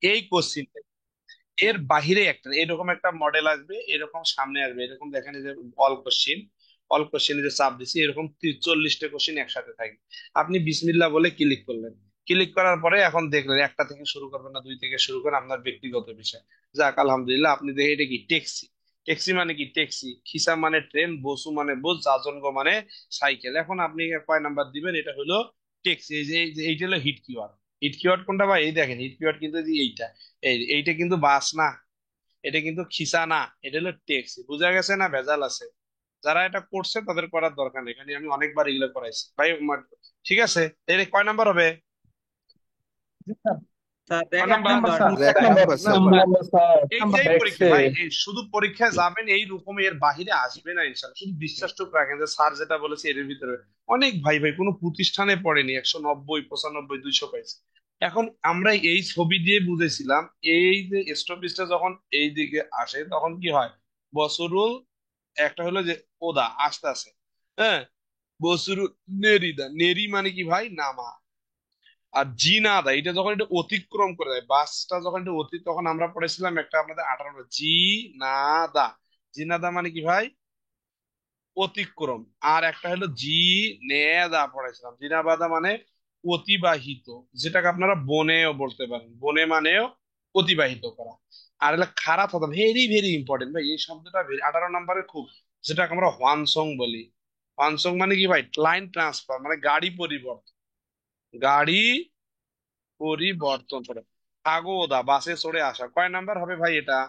এই কোশ্চিন, এর বাহিরে একটা এরকম একটা মডেল আসবে, এরকম সামনে আসবে, এরকম দেখেন এই যে অল কোশ্চিন, অল কোশ্চিনে যে চাপ দিছি এরকম 40টা কোশ্চিন একসাথে থাকবে। আপনি বিসমিল্লাহ বলে ক্লিক করলেন, ক্লিক করার পরে এখন দেখলেন একটা থেকে শুরু করবেন না দুই থেকে শুরু করেন, আপনার ব্যক্তিগত বিষয়। যাক আলহামদুলিল্লাহ, আপনি দেখে এটা কি ট্যাক্সি। ট্যাক্সি মানে কি? ট্যাক্সি, খিসা মানে ট্রেন, বসু মানে বাস, যাজনগ মানে সাইকেল। এখন আপনি কয় নাম্বার দিবেন? এটা হলো ট্যাক্সি। এইটা হলো হিট কিওয়ার্ড। হিট কিওয়ার্ড কোনটা ভাই? এই দেখেন হিট কিওয়ার্ড কিন্তু এই যে এইটা, এইটা কিন্তু বাস না, এটা কিন্তু খিসা না, এটা হলো ট্যাক্সি। বুঝা গেছে না? ভেজাল আছে। যারা এটা করছে তাদের করার দরকার নেই, এখানে আমি অনেকবার এগুলো করাইছি ভাই ঠিক আছে। এটা কয় নাম্বার হবে? স্যার কয় এক নাম্বার? Number sir sir. এক নাম্বার স্যার। এইটাই পরীক্ষা দেখছে। ভাই, এই শুধু পরীক্ষায় যাবেন এইরকম, এর বাহিরে আসবে না ইনশাল্লাহ। শুধু বিশ্বাসটুকু রাখেন যে স্যার যেটা বলেছে এর ভিতরে। অনেক ভাই ভাই কোনো প্রতিষ্ঠানে পড়েনি, 190 95 200 পাইছে। এখন আমরা এই ছবি দিয়ে বুঝেছিলাম, এই যে স্টপিসটা যখন এই দিকে আসে তখন কি হয়? বসরুল, একটা হলো যে ওদা আস্তে আস্তে, হ্যাঁ, বসরুল নেরিদা, নেরি মানে কি ভাই? নামা। আর জিনাদা, এটা যখন এটা অতিক্রম করে যায়, বাসটা যখন এটা তখন আমরা পড়েছিলাম একটা আপনাদের 18 জি না দা, জিনাদা মানে কি ভাই? অতিক্রম। আর একটা হলো জি নেদা পড়েছিলাম, জিনাবাদা মানে অতিবাহিত, যেটাকে আপনারা বনেও বলতে পারেন, বনে মানেও অতিবাহিত করা। আর হলো খারাপ হতাম, ভেরি ভেরি ইম্পর্টেন্ট ভাই এই শব্দটা, 18 নম্বরে খুব, যেটাকে আমরা হোয়ানসং বলি। হোয়ানসং মানে কি ভাই? লাইন ট্রান্সফার, মানে গাড়ি পরিবর্তন, গাড়ি পরিবর্তন করে। থাগো ওদা, বাসে চড়ে আসা। কয় নাম্বার হবে ভাই এটা?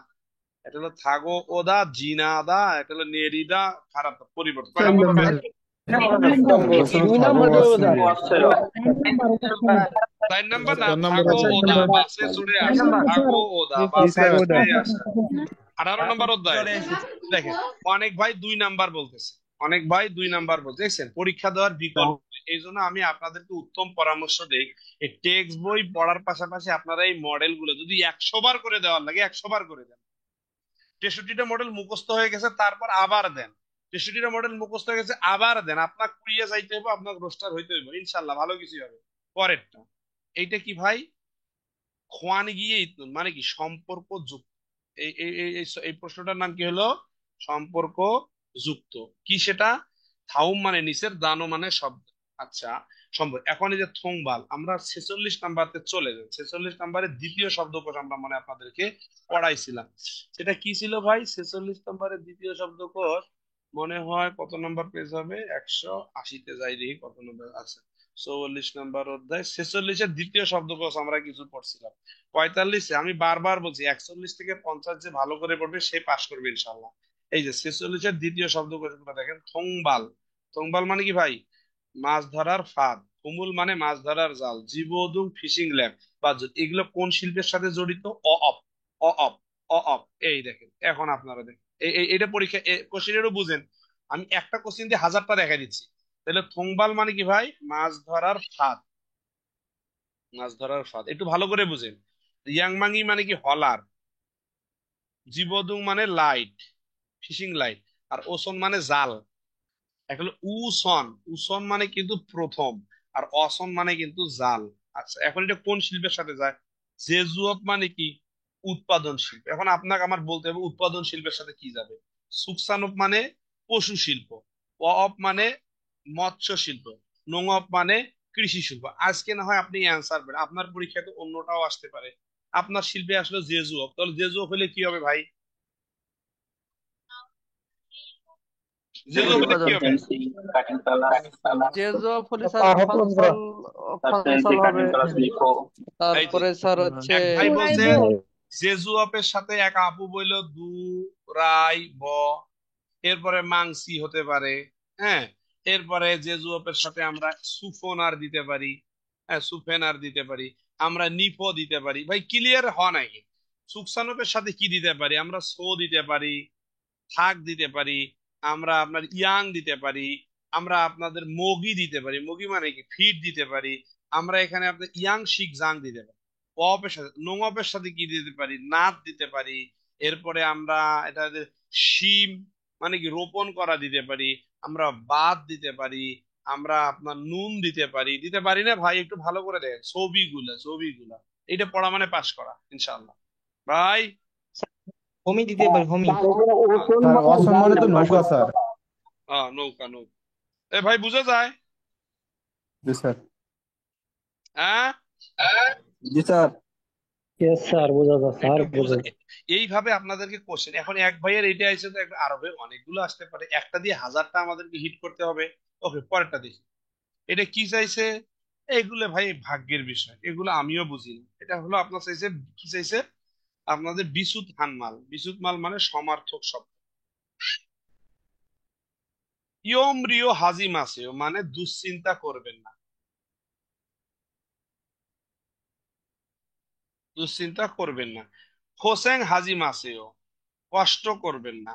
এটা হলো থাগো ওদা, জিনাদা, এটা হলো নেরিদা, খারাপ পরিবর্তন। কয় নাম্বার হবে? বছর থাকো আছে। 4 নাম্বার না, 4 নাম্বার থাগো হবে। ওদা, বাসে চড়ে আসা, থাগো ওদা, জি বাসে স্যার। চড়ে আসা। 18 নম্বর অধ্যায়। চলে এসেছি। দেখেন, অনেক ভাই 2 নাম্বার বলতেছে, অনেক ভাই 2 নাম্বার বলছে, দেখছেন পরীক্ষা দেওয়ার বিকল্প নেই। এই জন্য আমি আপনাদেরকে উত্তম পরামর্শ দিই, এই টেক্সট বই পড়ার পাশাপাশি আপনারা এই মডেল গুলো যদি 100 বার করে দেওয়ার লাগে 100 বার করে দেন। 63টা মডেল মুখস্থ হয়ে গেছে, তারপর আবার দেন। 63টা মডেল মুখস্থ হয়ে গেছে, আবার দেন। আপনার কুড়িয়ে যাইতে হবে, আপনার রোস্টার হইতে হইব, ইনশাল্লাহ ভালো কিছু হবে। পরেরটা, এইটা কি ভাই? খোয়ান গিয়ে ইতনুন মানে কি? সম্পর্ক যুক্ত। এই প্রশ্নটার নাম কি হলো? সম্পর্ক যুক্ত। কি সেটা? থাউম মানে নিচের, দানো মানে শব্দ। আচ্ছা, সম্ভব। এখন এই যে থোংবাল, আমরা 46 নাম্বারতে চলে যাই। 46 নাম্বারের দ্বিতীয় শব্দকোষ আমরা মানে আপনাদেরকে পড়াইছিলাম। সেটা কি ছিল ভাই? 46 নাম্বারের দ্বিতীয় শব্দকোষ মনে হয় কত নাম্বার পেজ হবে? 180-তে যাই, দেখি কত নম্বর আছে। 44 নম্বর অধ্যায় 46-এর দ্বিতীয় শব্দকোষ আমরা কিছু পড়ছিলাম। 45-এ আমি বারবার বলছি 41 থেকে 50 যে ভালো করে পড়বে সে পাশ করবে ইনশাল্লাহ। এই যে 46-এর দ্বিতীয় শব্দকোষ গুলো দেখেন, থংবাল। থংবাল মানে কি ভাই? মাছ ধরার ফাঁদ। কুমুল মানে মাছ ধরার জাল। জীবদুং ফিশিং ল্যাব বা এগুলো কোন শিল্পের সাথে জড়িত? অ অপ, অ অপ, অ অপ। এই দেখেন, এখন আপনারা দেখেন এটা পরীক্ষা কোশ্চেনেরও বুঝেন। আমি একটা কোশ্চেন দিয়ে হাজারটা দেখা দিচ্ছি। তাহলে থংবাল মানে কি ভাই? মাছ ধরার ফাঁদ, মাছ ধরার ফাঁদ, একটু ভালো করে বুঝেন। ইয়াংমাঙ্গি মানে কি? হলার। জীবদুং মানে লাইট, ফিশিং লাইট। আর ওসন মানে জাল। একটা হলো উসন, উসন মানে কিন্তু প্রথম, আর অসন মানে কিন্তু জাল। আচ্ছা, এখন এটা কোন শিল্পের সাথে যায়? জেজুয়াপ মানে কি? উৎপাদন শিল্প। এখন আপনাকে আমার বলতে হবে উৎপাদন শিল্পের সাথে কি যাবে। সুকসানপ মানে পশু শিল্প, অপ মানে মৎস্য শিল্প, নোংপ মানে কৃষি শিল্প। আজকে না হয় আপনি অ্যান্সার পেন, আপনার পরীক্ষায় তো অন্যটাও আসতে পারে। আপনার শিল্পে আসলে জেজুয়াপ, তাহলে জেজুয়াপ হলে কি হবে ভাই? জেজুয়াপ হলে কি উৎপাদন হবে? শিল্প। জেজো পুলিশ আর ফসল, ফসল হবে। এই যে তারপরে স্যার হচ্ছে এক ভাই বলছে জেজুয়াপের সাথে এক আপু বইল দু রাই ব, এরপরে মাংসি হতে পারে, হ্যাঁ। এরপরে জেজুয়াপের সাথে আমরা সুফোনার দিতে পারি, হ্যাঁ সুফেনার দিতে পারি, আমরা নিফো দিতে পারি। ভাই ক্লিয়ার হয় নাকি? সুকসানপের সাথে কি দিতে পারি? আমরা সো দিতে পারি, থাক দিতে পারি, আমরা আপনার ইয়াং দিতে পারি, আমরা আপনাদের মগি দিতে পারি, মগি মানে কি? ফিড দিতে পারি। আমরা এখানে আপনার ইয়াং শিখ জাং দিতে পারি। অপের সাথে নোংপের সাথে কি দিতে পারি? নাত দিতে পারি। এরপরে আমরা এটা যে শিম মানে কি? রোপণ করা দিতে পারি। আমরা বাদ দিতে পারি। আমরা আপনার নুন দিতে পারি, দিতে পারি না ভাই? একটু ভালো করে দেখেন ছবিগুলা, ছবিগুলা। এটা পড়া মানে পাস করা ইনশাআল্লাহ। ভাই হোমি দিতে পারি, হোমি। স্যার অসম্মানিত নৌকা স্যার। নৌকা নৌকা। এ ভাই বুঝা যায়? জি স্যার। হ্যাঁ জি স্যার। ইয়েস স্যার, বোঝা যায় স্যার, একটু বোঝা বুঝা। যায়। এইভাবে আপনাদেরকে কোশ্চেন, এখন এক ভাইয়ের এটা এসে তো আরবে অনেকগুলো আসতে পারে, একটা দিয়ে হাজারটা আমাদেরকে হিট করতে হবে। ওকে, পরেরটা দেখি। এটা কি চাইছে? এগুলো ভাই ভাগ্যের বিষয়, এগুলো আমিও বুঝি না। এটা হলো আপনার চাইছে, কি চাইছে আপনাদের বিসুত হানমাল। বিসুত মাল মানে সমার্থক শব্দ। ইয়ম রিও হাজিম আছেও মানে দুশ্চিন্তা করবেন না। দুশ্চিন্তা করবেন না। হোসেন হাজিম আছেও, কষ্ট করবেন না।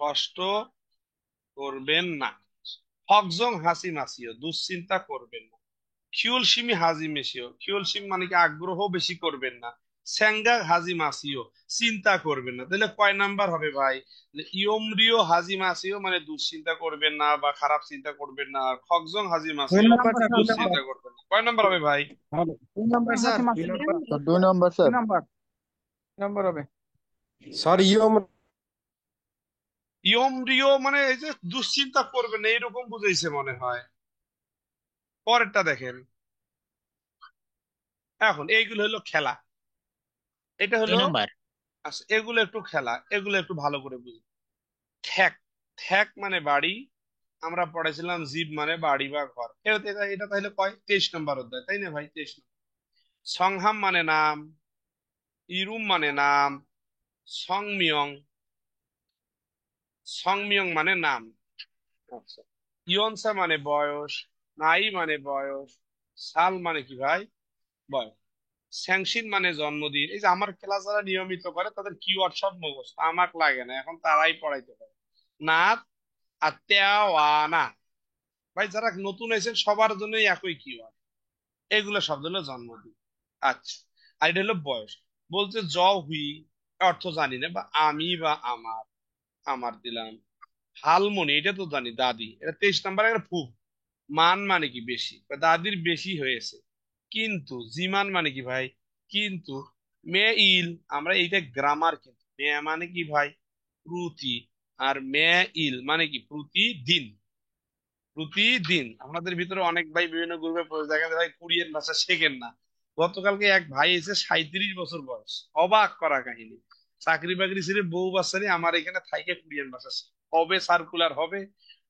কষ্ট করবেন না। হকজং হাসিম আসিও, দুশ্চিন্তা করবেন না। খিউল সিমি হাজিম এসিও, খিউল সিম মানে কি আগ্রহ বেশি করবেন না। স্যাঙ্গা হাজিম আসিও, চিন্তা করবেন না। তাহলে কয় নাম্বার হবে ভাই? ইয়মরিও হাজিম আসিও মানে দুশ্চিন্তা করবেন না বা খারাপ চিন্তা করবেন না। আর খকজং হাজিম দুই আসিও, নাম্বার স্যার, দুই নাম্বার। দুশ্চিন্তা করবেন না। কয় নাম্বার হবে ভাই? দুই নাম্বার স্যার, দুই নাম্বার। স্যার 2 নম্বর দুই স্যার। নাম্বার, দুই নাম্বার হবে। স্যার ইয়মরিও মানে এই যে দুশ্চিন্তা করবেন না, এইরকম বুঝাইছে মনে হয়। পরেরটা দেখেন। এখন এইগুলো হলো খেলা, এটা দুই হলো। নাম্বার। আচ্ছা, এগুলো একটু খেলা, এগুলো একটু ভালো করে বুঝি। ঠ্যাক, ঠ্যাক মানে বাড়ি। আমরা পড়েছিলাম জীব মানে বাড়ি বা ঘর। এটা এটা এটা তাহলে কয় 23 নম্বর অধ্যায়, তাই না ভাই? 23 নম্বর। সংহাম মানে নাম, ইরুম মানে নাম, সংমিয়ং, সংমিয়ং মানে নাম। আচ্ছা, ইয়নসা মানে বয়স, নাই মানে বয়স, সাল মানে কি ভাই? বয়স। স্যাংশিন মানে জন্মদিন। এই যে আমার ক্লাস যারা নিয়মিত করে তাদের কিওয়ার্ড সব মুখস্থ, আমার লাগে না, এখন তারাই পড়াইতে পারে। নাত আর তেওয়ানা। ভাই যারা নতুন এসেছেন সবার জন্যই একই কিওয়ার্ড। এগুলো শব্দ হলো জন্মদিন। আচ্ছা, আর এটা হলো বয়স। বলছে জ হুই, অর্থ জানি না, বা আমি বা আমার, আমার দিলাম। হালমনি এটা তো জানি, দাদি। এটা 23 নম্বর একটা ফুফ। মান মানে কি বেশি, বা দাদির বেশি হয়েছে। কিন্তু জিমান মানে কি ভাই? কিন্তু। মে ইল, আমরা এইটা গ্রামার, কিন্তু মে মানে কি ভাই? প্রতি। আর মে ইল মানে কি প্রতিদিন। প্রতিদিন। আপনাদের ভিতরে অনেক ভাই বিভিন্ন গ্রুপে পড়ে, দেখেন ভাই কোরিয়ান ভাষা শেখেন না। গতকালকে এক ভাই এসে 37 বছর বয়স, অবাক করা কাহিনী। চাকরি বাকরি ছেড়ে বউ বাচ্চা নিয়ে আমার এখানে থাইকে কোরিয়ান ভাষা শিখে। কবে সার্কুলার হবে,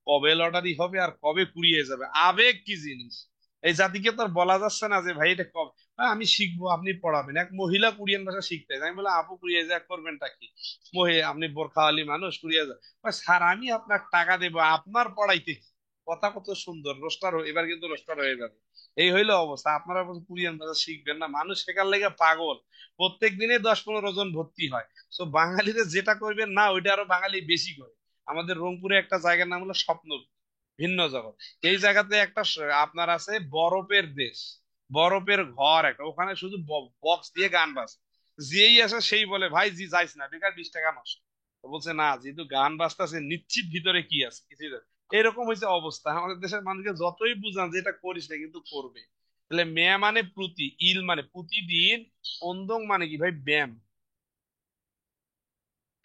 কবে লটারি হবে, আর কবে কুড়িয়ে যাবে। আবেগ কি জিনিস, এই জাতিকে তো আর বলা যাচ্ছে না যে ভাই এটা কবে। আমি শিখবো, আপনি পড়াবেন। এক মহিলা কোরিয়ান ভাষা শিখতে যায়, আমি বললাম আপু কুড়িয়ে যা করবেনটা কি? আপনি বোরখাওয়ালি মানুষ, কুড়িয়ে যা। স্যার আমি আপনার টাকা দেবো, আপনার পড়াইতে কি? কথা কত সুন্দর, রোস্টার এবার কিন্তু রোস্টার হয়ে যাবে। এই হইলো অবস্থা। আপনারা বলছেন কোরিয়ান ভাষা শিখবেন না, মানুষ শেখার লেগে পাগল। প্রত্যেক দিনে 10-15 জন ভর্তি হয়। তো বাঙালিদের যেটা করবেন না, ওইটা আরো বাঙালি বেশি করে। আমাদের রংপুরে একটা জায়গার নাম হলো স্বপ্ন ভিন্ন জগৎ। এই জায়গাতে একটা আপনার আছে বরফের দেশ, বরফের ঘর একটা, ওখানে শুধু বক্স দিয়ে গান বাজে। যেই আসে সেই বলে ভাই জি যাইস না, বেকার 20 টাকা নষ্ট। তো বলছে না, যেহেতু গান বাজতেছে নিশ্চিত ভিতরে কি আছে কিছুই জানে না। এরকম হয়েছে অবস্থা। আমাদের দেশের মানুষকে যতই বুঝান যে এটা করিস না, কিন্তু করবে। তাহলে মেয়া মানে প্রতি, ইল মানে প্রতিদিন, অন্দং মানে কি ভাই? ব্যায়াম।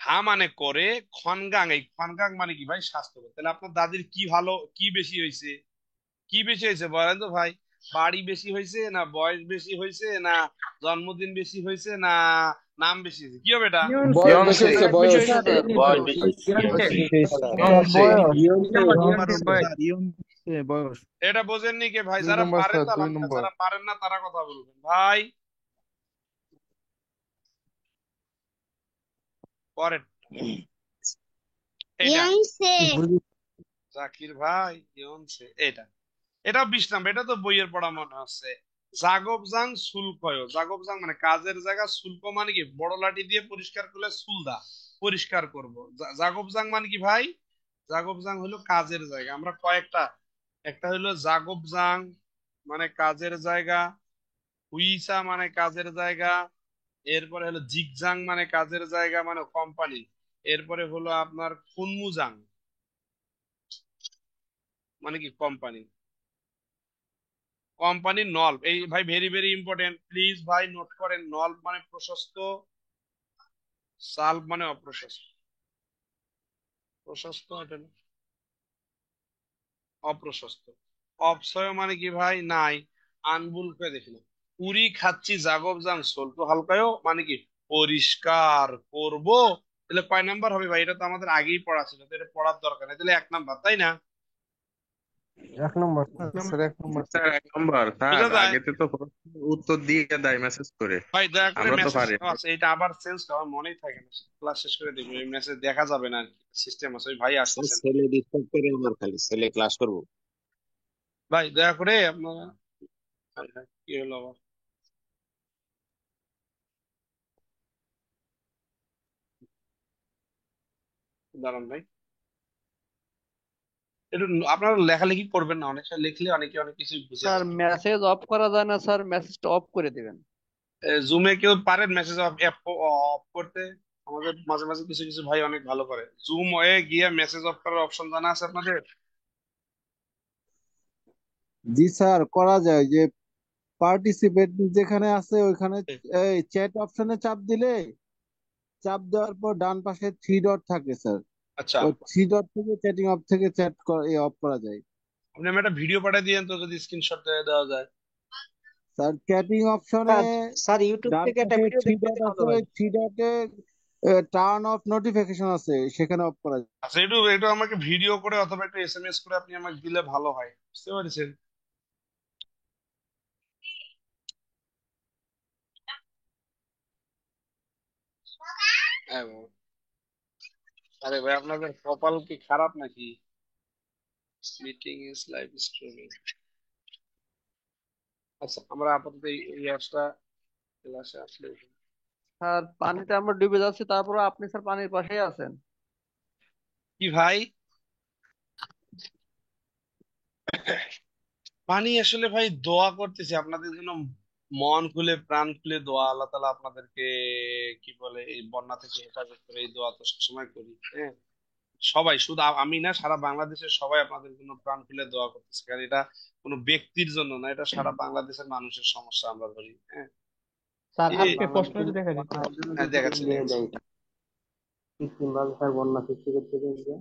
হা মানে করে, খনগাং, এই খনগাং মানে কি ভাই? স্বাস্থ্য। তাহলে আপনার দাদির কি ভালো, কি বেশি হয়েছে? কি বেশি হয়েছে বলেন তো ভাই? বাড়ি বেশি হয়েছে, না বয়স বেশি হয়েছে, না জন্মদিন বেশি হয়েছে, না নাম বেশি হয়েছে? কি হবে এটা? বয়স বেশি হয়েছে, অনেক বেশি বয়স। হয়েছে স্যার, এই তো। বয়স বেশি ইয়নসে। হয়েছে। ইয়নসে। দুই নাম্বার, ইয়নসে বয়স। বয়স। এটা বোঝেননি কে ভাই? 2 যারা নম্বর পারেন স্যার, তারা, 2 নম্বর। যারা পারেন না তারা কথা বলবেন ভাই। পরের এটা জাকির ভাই, ইয়নসে এটা। এটা 20 নম্বর, এটা তো বইয়ের পড়া মনে হচ্ছে। জাগবজাং শুল্কয়, জাগবজাং মানে কাজের জায়গা, শুল্ক মানে কি বড় লাঠি দিয়ে পরিষ্কার করলে সুলদা, পরিষ্কার করব। জাগবজাং মানে কি ভাই? জাগবজাং হলো কাজের জায়গা। আমরা কয়েকটা, একটা হলো জাগবজাং মানে কাজের জায়গা, হুইসা মানে কাজের জায়গা, এরপরে হলো জিগজাং মানে কাজের জায়গা মানে কোম্পানি, এরপরে হলো আপনার কুনমুজাং মানে কি কোম্পানি। কোম্পানির নল, এই ভাই ভেরি ভেরি ইম্পর্টেন্ট, প্লিজ ভাই নোট করেন। নল মানে প্রশস্ত, সাল্ভ মানে অপ্রশস্ত। প্রশস্ত এটা না, অপ্রশস্ত। অপসয় মানে কি ভাই? নাই। আনবুল করে দেখি না। উড়ি খাচ্ছি জাগব জাং সল্প হালকায়ও মানে কি পরিষ্কার করব। তাহলে কয় নাম্বার হবে ভাই? এটা তো আমাদের আগেই পড়া ছিল, তো এটা পড়ার দরকার নেই, তাহলে 1 নাম্বার, তাই না? 1 নম্বর স্যার, 1 নম্বর। স্যার 1 নম্বর স্যার, বুঝা যায়? আগেতে তো প্রশ্ন উত্তর দিয়ে দেয় মেসেজ করে। ভাই দয়া করে আমরা তো মেসেজ, পারি না। আচ্ছা এটা আবার চেঞ্জ করা মনেই থাকে না, ক্লাস শেষ করে দেখবো, এই মেসেজ দেখা যাবে না আর কি, সিস্টেম আছে। ওই ভাই স্যার আসতেছেন। ছেলে ডিস্টার্ব করে আমার, খালি ছেলে ক্লাস করবো। ভাই দয়া করে আপনারা, হায় হায়, কি হলো আবার? দাঁড়ান ভাই, একটু আপনারা লেখালেখি করবেন না, অনেক সময় লিখলে অনেকে অনেক কিছু বুঝে স্যার আসে। মেসেজ অফ করা যায় না স্যার, মেসেজটা অফ করে দিবেন। জুমে কেউ পারেন মেসেজ অফ অফ করতে? আমাদের মাঝে মাঝে কিছু কিছু ভাই অনেক ভালো করে। জুম হয়ে গিয়ে মেসেজ অফ করার অপশন জানা আছে আপনাদের? জি স্যার, করা যায়। যে পার্টিসিপেট যেখানে আছে ওইখানে এই চ্যাট অপশনে চাপ দিলে, চাপ দেওয়ার পর ডান পাশে থ্রি ডট থাকে স্যার। আচ্ছা, ওই থ্রি ডট থেকে চ্যাটিং অফ থেকে চ্যাট অফ করা যায়। আপনি আমি একটা ভিডিও পাঠিয়ে দিয়েন তো, যদি স্ক্রিনশট দেওয়া যায়। স্যার চ্যাটিং অপশনে স্যার স্যার ইউটিউব ডান থেকে একটা পাশে ভিডিও থ্রি দেখতে ডট ভালো আছে, ভাই। ওই থ্রি ডটে টার্ন অফ নোটিফিকেশন আছে, সেখানে অফ করা যায়। আচ্ছা, একটু একটু আমাকে ভিডিও করে অথবা একটু এসএমএস করে আপনি আমাকে দিলে ভালো হয়, বুঝতে পারছেন? হ্যাঁ বাবা। আরে ভাই আপনাদের কপাল কি খারাপ নাকি? Meeting is live streaming. আচ্ছা, আমরা আপাতত এই ইয়ার্সটা ক্লাসে আসলে স্যার পানিতে আমরা ডুবে যাচ্ছি, তারপরে আপনি স্যার পানির পাশেই আছেন। কি ভাই, পানি আসলে ভাই দোয়া করতেছি আপনাদের জন্য, মন খুলে প্রাণ খুলে দোয়া, আল্লাহ তালা আপনাদেরকে কি বলে এই বন্যা থেকে হেফাজত করে, এই দোয়া তো সবসময় করি। হ্যাঁ, সবাই, শুধু আমি না, সারা বাংলাদেশের সবাই আপনাদের জন্য প্রাণ খুলে দোয়া করতেছে, কারণ এটা কোনো ব্যক্তির জন্য না, এটা সারা বাংলাদেশের মানুষের সমস্যা আমরা ধরি। হ্যাঁ, স্যার এই আজকে প্রশ্নটা দেখা দিতে হ্যাঁ, দেখাচ্ছি দেখাচ্ছি। স্যার বন্যা সৃষ্টি করতে চাইছে।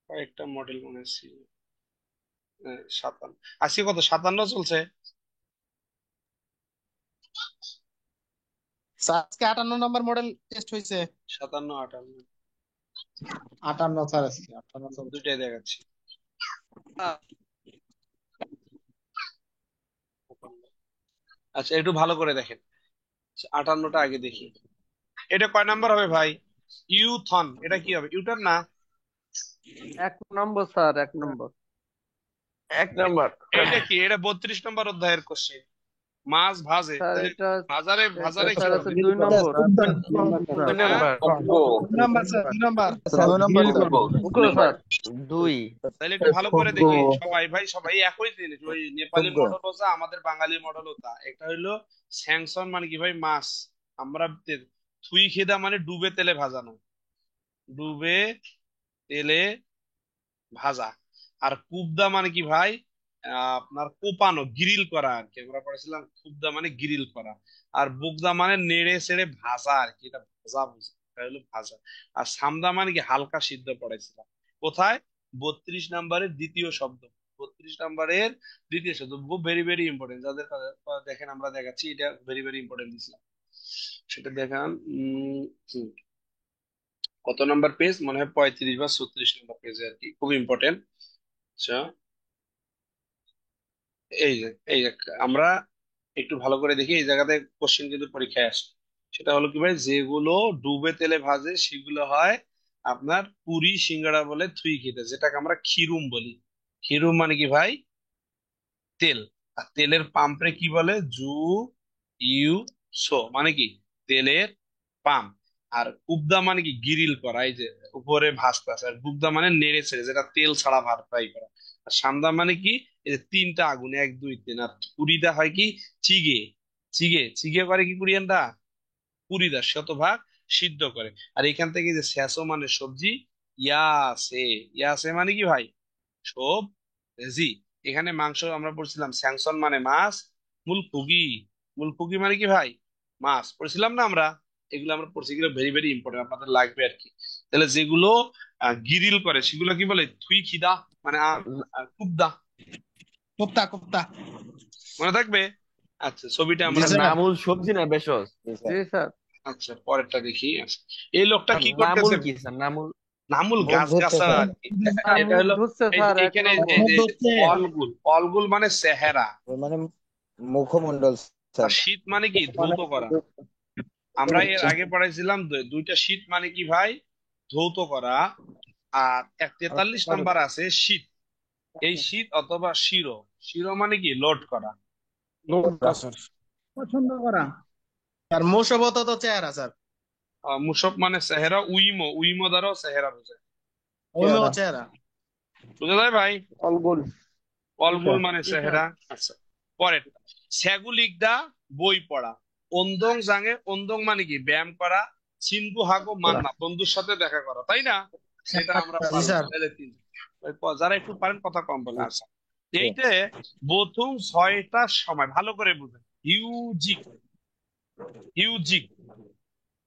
কয়েকটা মডেল মনে ছিল। 57, আজকে কত, 57 চলছে? স্যার আজকে 58 নম্বর মডেল টেস্ট হয়েছে। 57, 58, 58 স্যার, আজকে 58 চলছে। দুইটাই দেখাচ্ছি। আচ্ছা একটু ভালো করে দেখেন, 58টা আগে দেখি। এটা কয় নাম্বার হবে ভাই? ইউথন, এটা কি হবে? ইউটার না? 1 নম্বর স্যার, 1 নম্বর। 1 নম্বর। এটা কি? এটা 32 নম্বর অধ্যায়ের কোশ্চেন। মাছ ভাজে, স্যার তাহলে এটা, ভাজারে এটা ভাজারে কি স্যার আছে হবে? 2 নম্বর। দুই হ্যাঁ, নাম্বার। 2 নম্বর স্যার, 2 নম্বর। স্যার 2 নম্বর স্যার। মুখো স্যার 2। তাহলে একটু ভালো করে দেখি সবাই ভাই, সবাই একই জিনিস, ওই নেপালি মডেল যা, আমাদের বাঙালি মডেলও তা। একটা হইলো স্যাংসন মানে কি ভাই? মাছ। আমরা থুই খেদা মানে ডুবে তেলে ভাজানো, ডুবে তেলে ভাজা। আর কুবদা মানে কি ভাই? আপনার কোপানো, গ্রিল করা আর কি, আমরা পড়েছিলাম কুবদা মানে গ্রিল করা। আর বুগদা মানে নেড়ে চেড়ে ভাজা আর কি, এটা ভাজা বুঝি, এটা হলো ভাজা। আর সামদা মানে কি হালকা সিদ্ধ পড়েছিলাম। কোথায়? 32 নম্বরের দ্বিতীয় শব্দ, 32 নম্বরের দ্বিতীয় শব্দ, ভেরি ভেরি ইম্পর্টেন্ট। যাদের দেখেন আমরা দেখাচ্ছি, এটা ভেরি ভেরি ইম্পর্টেন্ট দিছিলাম, সেটা দেখান। কত নাম্বার পেজ? মনে হয় 35 বা 36 নম্বর পেজে আর কি, খুব ইম্পর্টেন্ট। আচ্ছা, এই যে আমরা একটু ভালো করে দেখি, এই জায়গাতে কোশ্চেন কিন্তু পরীক্ষায় আসে। সেটা হলো কি ভাই, যেগুলো ডুবে তেলে ভাজে সেগুলো হয় আপনার পুরি সিঙ্গাড়া বলে থুই খেতে, যেটাকে আমরা খিরুম বলি। খিরুম মানে কি ভাই? তেল। আর তেলের পাম্পরে কি বলে? জু ইউ সো মানে কি? তেলের পাম্প। আর উবদা মানে কি? গিরিল করা, এই যে উপরে ভাজতে আছে। আর বুগদা মানে নেড়ে ছেড়ে, যেটা তেল ছাড়া ভাত ফ্রাই করা। আর সান্দা মানে কি? এই যে তিনটা আগুন, 1 2 3। আর পুরিটা হয় কি? চিগে। চিগে চিগে করে কি কুরিয়ানটা? পুরিদা শতভাগ সিদ্ধ করে। আর এখান থেকে যে স্যাসো মানে সবজি, ইয়াসে, ইয়াসে মানে কি ভাই? সবজি। এখানে মাংস আমরা পড়ছিলাম স্যাংশন মানে মাছ, মুলকুগি, মুলকুগি মানে কি ভাই? মাছ পড়ছিলাম না আমরা? এগুলো আমরা পড়ছি, এগুলো ভেরি ভেরি ইম্পর্টেন্ট, আপনাদের লাগবে আর কি। তাহলে যেগুলো গিরিল করে সেগুলো কি বলে? থুই খিদা মানে কুবদা, কুপ্তা কুপ্তা। মনে থাকবে? আচ্ছা ছবিটা জি আমরা স্যার। নামুল সবজি না ভেষজ? জি স্যার। আচ্ছা পরেরটা দেখি। আচ্ছা, এই লোকটা কি নামুল করতেছে? কি স্যার? নামুল নামুল মুখ গাছ ধরছে গাছার স্যার। আর কি। স্যার এটা মুখ হলো ধুচ্ছে এই স্যার, যে এক এখানে নম্বর। এই যে অলগুল, অলগুল মানে চেহারা, ওর মানে মুখমণ্ডল আর স্যার। শীত মানে কি? ধৌত করা। আমরা এর আগে পড়াইছিলাম দুইটা শীত মানে কি ভাই? ধৌত করা। আর 43 নাম্বার আছে শীত। এই শীত অথবা শিরো, শিরো মানে কি? লোড করা। পছন্দ করা। আর মোশবত তো চেহারা স্যার। মুসব মানে চেহারা, উইমো, উইমো দ্বারাও চেহারা বোঝায়। ওইও চেহারা। বুঝা যায় ভাই? অলগুল। অলগুল মানে জি স্যার। চেহারা। আচ্ছা পরের, সেগুলিকদা বই পড়া। অন্দং জাঙে, অন্দং মানে কি? ব্যায়াম করা। সিন্ধু হাগো মান্না, বন্ধুর সাথে দেখা করা, তাই না? সেটা আমরা জি পারবো। স্যার। তাহলে তিন। যারা একটু পারেন কথা কম বলে। আচ্ছা এইটা প্রথম 6টা সময় ভালো করে বুঝেন। হিউজিক, হিউজিক।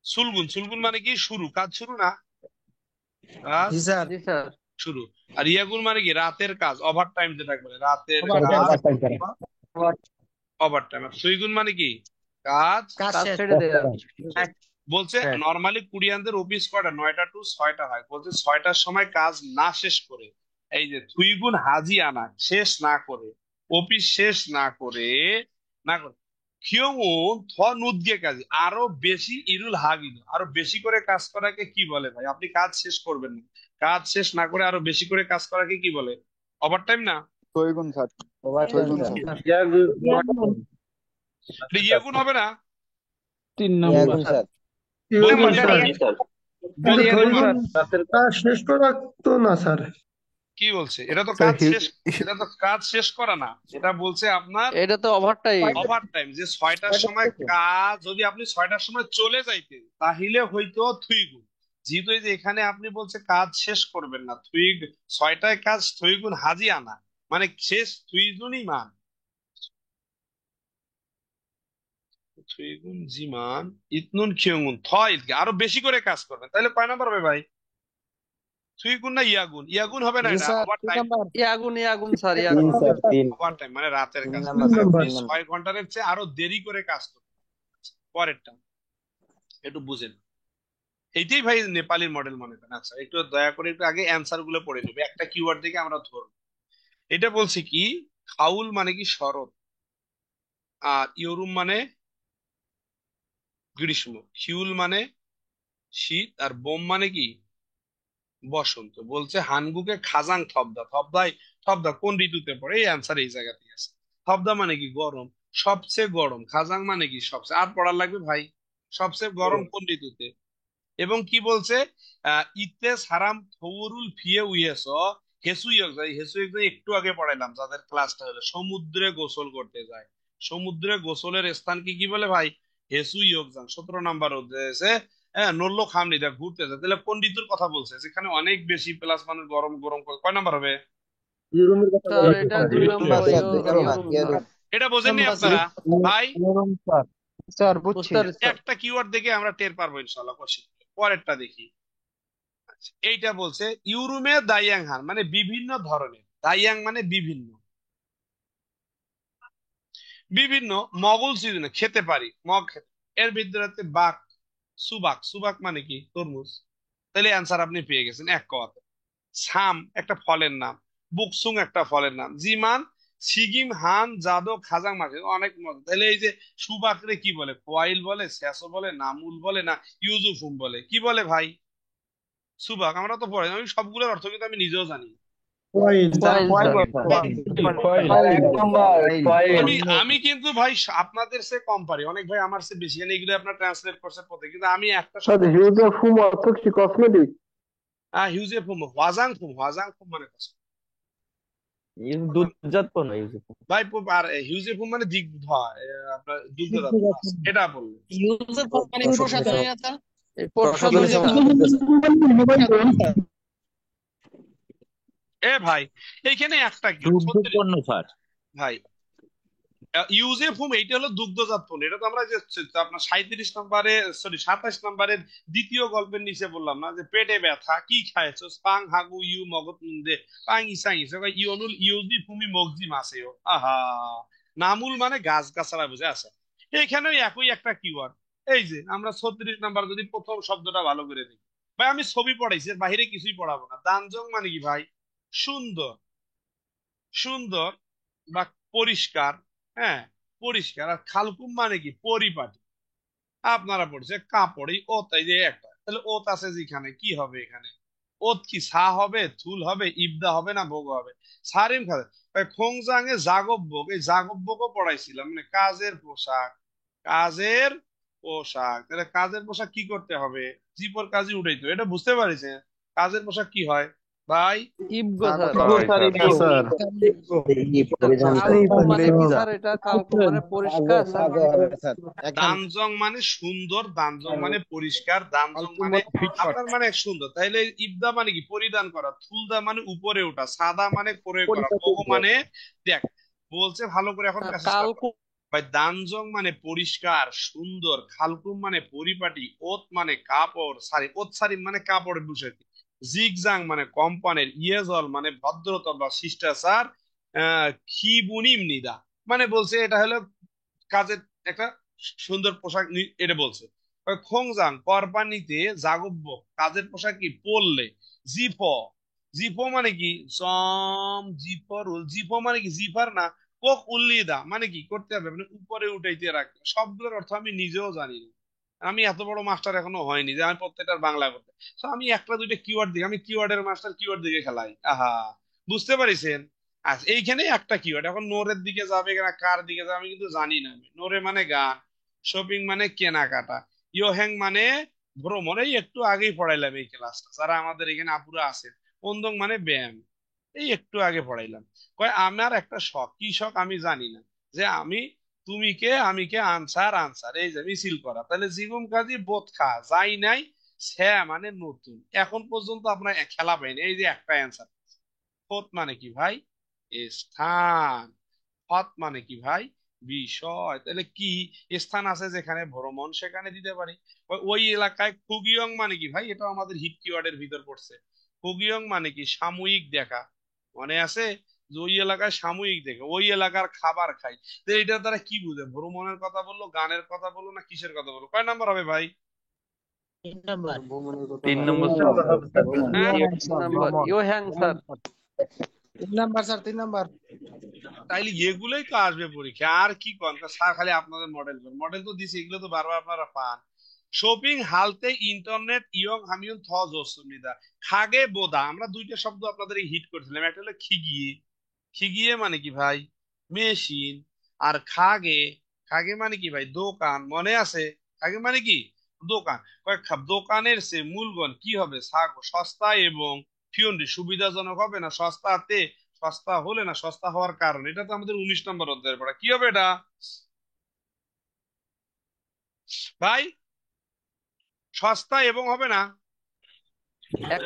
সুলগুন, সুলগুন মানে কি? শুরু, কাজ শুরু না? কাজ জি স্যার। জি স্যার। শুরু। আর ইয়াগুন মানে কি? রাতের কাজ, ওভার টাইম যেটা বলে, রাতের Overtime, কাজ, আবার ওভার টাইম। আর সুইগুন মানে কি? কাজ কাজ কাজ শেষ। ছেড়ে দেয়া। বলছে হ্যাঁ। নর্মালি কুরিয়ানদের অফিস কটা? 9টা টু 6টা হয়। বলছে 6টার সময় কাজ না শেষ করে, এই যে থুইগুন হাজি আনা শেষ না করে, অফিস শেষ না করে, না করে কিয়মুন থ নুদগে কাজে আরো বেশি ইরুল হাগিল, আরো বেশি করে কাজ করাকে কি বলে ভাই? আপনি কাজ শেষ করবেন না, কাজ শেষ না করে আরো বেশি করে কাজ করাকে কি বলে? ওভার টাইম না? ছয়গুণ স্যার। ছয়গুণ স্যার। এটা ইয়েগুন হবে না? 3 নাম্বার। ইয়াগুণ স্যার। না, মানে শেষ করা তো না স্যার। কি বলছে? এটা তো স্যার, কাজ শেষ, এটা তো কাজ শেষ করা না, এটা বলছে আপনার এটা তো ওভার টাইম। Over time. যে 6টার সময় কাজ, যদি আপনি 6টার সময় চলে যাইতেন তাহলে হয়তো থুইগুণ। যেহেতু এই যে এখানে আপনি বলছে কাজ শেষ করবেন না, 6টায় কাজ থুইগুণ হাজি আনা মানে শেষ থুইগুণই মান, থুইগুণ জিমান ইতনুন খিয়গুণ থয় আরো বেশি করে কাজ করবেন। তাহলে কয় নাম্বার হবে ভাই? থুইগুণ না ইয়াগুণ? ইয়াগুণ হবে না, জি এটা স্যার। Over 3 time. নাম্বার। ইয়াগুন ইয়াগুন স্যার, 3 ইয়াগুন। স্যার। 3 ওভার টাইম মানে রাতের কাজ, নাম্বার মানে স্যার। আপনি 3 নাম্বার। 6 ঘন্টার চেয়ে আরো দেরি করে কাজ করবেন। পরেরটা একটু বুঝেন, এইটাই ভাই নেপালির মডেল মনে করেন। আচ্ছা একটু দয়া করে একটু আগে অ্যান্সার গুলো পড়ে নেবে, একটা কিওয়ার্ড থেকে আমরা ধরবো। এটা বলছে কি? খাউল মানে কি? শরৎ। আর ইয়রুম মানে গ্রীষ্ম। হিউল মানে শীত। আর বোম মানে কি? বসন্ত। বলছে হানগুকে খাজাং থবদা, থবদাই, থবদা কোন ঋতুতে পড়ে? এই অ্যান্সার এই জায়গাতেই আছে। থবদা মানে কি? গরম, সবচেয়ে গরম। খাজাং মানে কি? সবচেয়ে। আর পড়ার লাগবে ভাই? সবচেয়ে গরম কোন ঋতুতে? এবং কি বলছে? ইতে সারাম থৌরুল ফিয়ে উইয়েস হেসু ইয়ক যায়, হেসু ইয়ক যায় একটু আগে পড়াইলাম যাদের ক্লাসটা হলো। সমুদ্রে গোসল করতে যায়, সমুদ্রে গোসলের স্থানকে কি বলে ভাই? হেসু ইয়ক যান। 17 নাম্বার হচ্ছে হ্যাঁ নল্লো খামনি দেখ ঘুরতে যায়। তাহলে কোন ঋতুর কথা বলছে? যেখানে অনেক বেশি প্লাস মানে গরম গরম করে। কয় নাম্বার হবে? স্যার এটা 2 নম্বর। স্যার। দেখেন না। ইয়াগুন। এটা বোঝেননি আপনারা ভাই? স্যার। স্যার বুঝছি। বুঝতে পারছি। একটা কিওয়ার্ড দেখে আমরা টের পারবো ইনশাল্লাহ। পরেরটা দেখি। এইটা বলছে ইউরুমে দাইয়াং হান মানে বিভিন্ন ধরনের, দাইয়াং মানে বিভিন্ন, বিভিন্ন মগল সিজনে খেতে পারি, মগ খেতে। এর ভিতরে বাক, সুবাক, সুবাক মানে কি? তরমুজ। তাহলে অ্যান্সার আপনি পেয়ে গেছেন এক কথাতে। সাম একটা ফলের নাম, বুকসুং একটা ফলের নাম, জিমান সিগিম হান জাদো খাজাং মাঝে অনেক মজা। তাহলে এই যে সুবাকরে কি বলে? কোয়াইল বলে, স্যাসো বলে, নামুল বলে, না ইউজুফুম বলে? কি বলে ভাই? সুবাক। আমরা তো পড়াই, আমি সবগুলোর অর্থ কিন্তু আমি নিজেও জানি। আমি আমি কিন্তু ভাই আপনাদের সে কম পারি, অনেক ভাই আমার সে বেশি জানি, এগুলো আপনার ট্রান্সলেট করছে পথে, কিন্তু আমি একটা শব্দ হিউজেফুম, ওয়াজাংফুম, ওয়াজাংফুম মানে কথা দুধজাত পণ্য ইউসুফ। ভাই। আর হিউজেফুম মানে দিগ্ধ, আপনার দুগ্ধজাত মাছ, এটা বললেন। এই প্রসাধনী। এ ভাই, এইখানে একটা কি দুগ্ধ পণ্য স্যার। ভাই, ইউজেফুম এইটা হলো দুগ্ধজাত পণ্য। এটা তো আমরা যে আপনার 37 নম্বরে, সরি 27 নম্বরের দ্বিতীয় গল্পের নিচে বললাম না, যে পেটে ব্যথা কি খাইছো, পাং হাগু ইউ মগত মুন্দে পাং ইসাং ইসে ইউনুল ইউজি ফুমি মগজি মাসেও আহা। নামুল মানে গাছ গাছাড়া বুঝে আছে। এখানেও একই একটা কিওয়ার্ড। এই যে আমরা 36 নম্বর যদি প্রথম শব্দটা ভালো করে দেখি, ভাই আমি ছবি পড়াইছি, এর বাহিরে কিছুই পড়াবো না। দানজং মানে কি ভাই? সুন্দর। সুন্দর বা পরিষ্কার। হ্যাঁ, পরিষ্কার। আর খালকুম মানে কি? পরিপাটি। আপনারা পড়ছে কাপড়ই ওত, এই যে একটা, তাহলে ওত আছে যেখানে, কি হবে এখানে? ওত কি সা হবে, থুল হবে, ইবদা হবে, না ভোগ হবে? সারিম খাবে। খোংজাঙে জাগব্বক, এই জাগব্বকও পড়াইছিলাম, মানে কাজের পোশাক। কাজের পোশাক, তাহলে কাজের পোশাক কি করতে হবে? জিপর কাজই উঠাইতো, এটা বুঝতে পারিস? কাজের পোশাক কি হয় ভাই? ইবগো স্যার। স্যার কালকু মানে কি স্যার? এটা কালকু মানে পরিষ্কার স্যার। দানজং মানে সুন্দর, দানজং মানে পরিষ্কার, দানজং মানে আপনার মানে সুন্দর। তাইলে ইবদা মানে কি? পরিধান করা। থুলদা মানে উপরে ওঠা। সাদা মানে প্রয়োগ করা। বগ মানে দেখ, বলছে ভালো করে এখন কাছে কালকু ভাই। দানজং মানে পরিষ্কার সুন্দর, খালকুম মানে পরিপাটি, ওত মানে কাপড় সারি, ওত সারি মানে কাপড়ের বিষয়টি, জিগজাং মানে কোম্পানির, ইয়েজল মানে ভদ্রতা বা শিষ্টাচার, খিবুনিম নিদা মানে বলছে এটা হলো কাজের একটা সুন্দর পোশাক এটা বলছে। খোংজাং কোরবানিতে জাগব্য, কাজের পোশাক কি? পরলে। জিফ, জিফ মানে কি? জম জিফরুল, জিফ মানে কি? জিফার না, কোক উল্লিদা মানে কি? করতে হবে, মানে উপরে উঠাইতে রাখতে। সবগুলোর অর্থ আমি নিজেও জানি না, আমি এত বড় মাস্টার এখনো হয়নি যে আমি প্রত্যেকটার বাংলা করতে। তো আমি একটা দুইটা কিওয়ার্ড দিই, আমি কিওয়ার্ডের মাস্টার, কিওয়ার্ড দিকে খেলাই। আহা, বুঝতে পারিছেন? আচ্ছা, এইখানে একটা কিওয়ার্ড। এখন নোরের দিকে যাবে না কার দিকে যাবে আমি কিন্তু জানি না। আমি নোরে মানে গান, শপিং মানে কেনাকাটা, ইয়োহ্যাং মানে ভ্রমণ, এই একটু আগেই পড়াইলাম এই ক্লাসটা, যারা আমাদের এখানে আপুরা আছেন। অন্দং মানে ব্যায়াম, এই একটু আগে পড়াইলাম। কয় আমার একটা শখ, কি শখ আমি জানি না, যে আমি তুমি কে আমি কে আনসার আনসার, এই যে মিছিল করা। তাহলে জীবন কাজী বোধ খা যাই নাই, ছ্যা মানে নতুন। এখন পর্যন্ত আপনার খেলা পাইনি, এই যে একটা অ্যান্সার। পথ মানে কি ভাই? স্থান। পথ মানে কি ভাই? বিষয়। তাহলে কি? স্থান আছে যেখানে ভ্রমণ, সেখানে দিতে পারি। ওই এলাকায় খুগিয়ং মানে কি ভাই? এটা আমাদের হিট কিওয়ার্ডের ভিতর পড়ছে। খুগিয়ং মানে কি? সাময়িক দেখা। মনে আছে যে ওই এলাকায় সাময়িক দেখে, ওই এলাকার খাবার খাই। তো এটার দ্বারা কি বুঝে? ভ্রমণের কথা বললো, গানের কথা বললো, না কিসের কথা বললো? কয় নাম্বার হবে ভাই? 3 নম্বর স্যার। হ্যাঁ, নাম্বার ইয়োহ্যাং স্যার। 3 number sir, 3 number. তাইলে এগুলোই তো আসবে পরীক্ষা, আর কি কন? স্যার খালি আপনাদের মডেল মডেল তো দিছে, এগুলো তো বারবার আপনারা পান। শপিং হালতে ইন্টারনেট ইয়ং হামিউন থ জসুমিদা খাগে বোদা, আমরা দুইটা শব্দ আপনাদের হিট করেছিলাম। একটা হলো খিগিয়ে। খিগিয়ে মানে কি ভাই? মেশিন। আর খাগে, খাগে মানে কি ভাই? দোকান। মনে আছে? খাগে মানে কি? দোকান। দোকানের সে মূলগণ কি হবে? সস্তা এবং ফিউন্ডি সুবিধাজনক হবে, না সস্তাতে, সস্তা হলে, না সস্তা হওয়ার কারণ। এটা তো আমাদের 19 নম্বর অধ্যায়ের পড়া। কি হবে এটা ভাই? সস্তা এবং হবে না? 1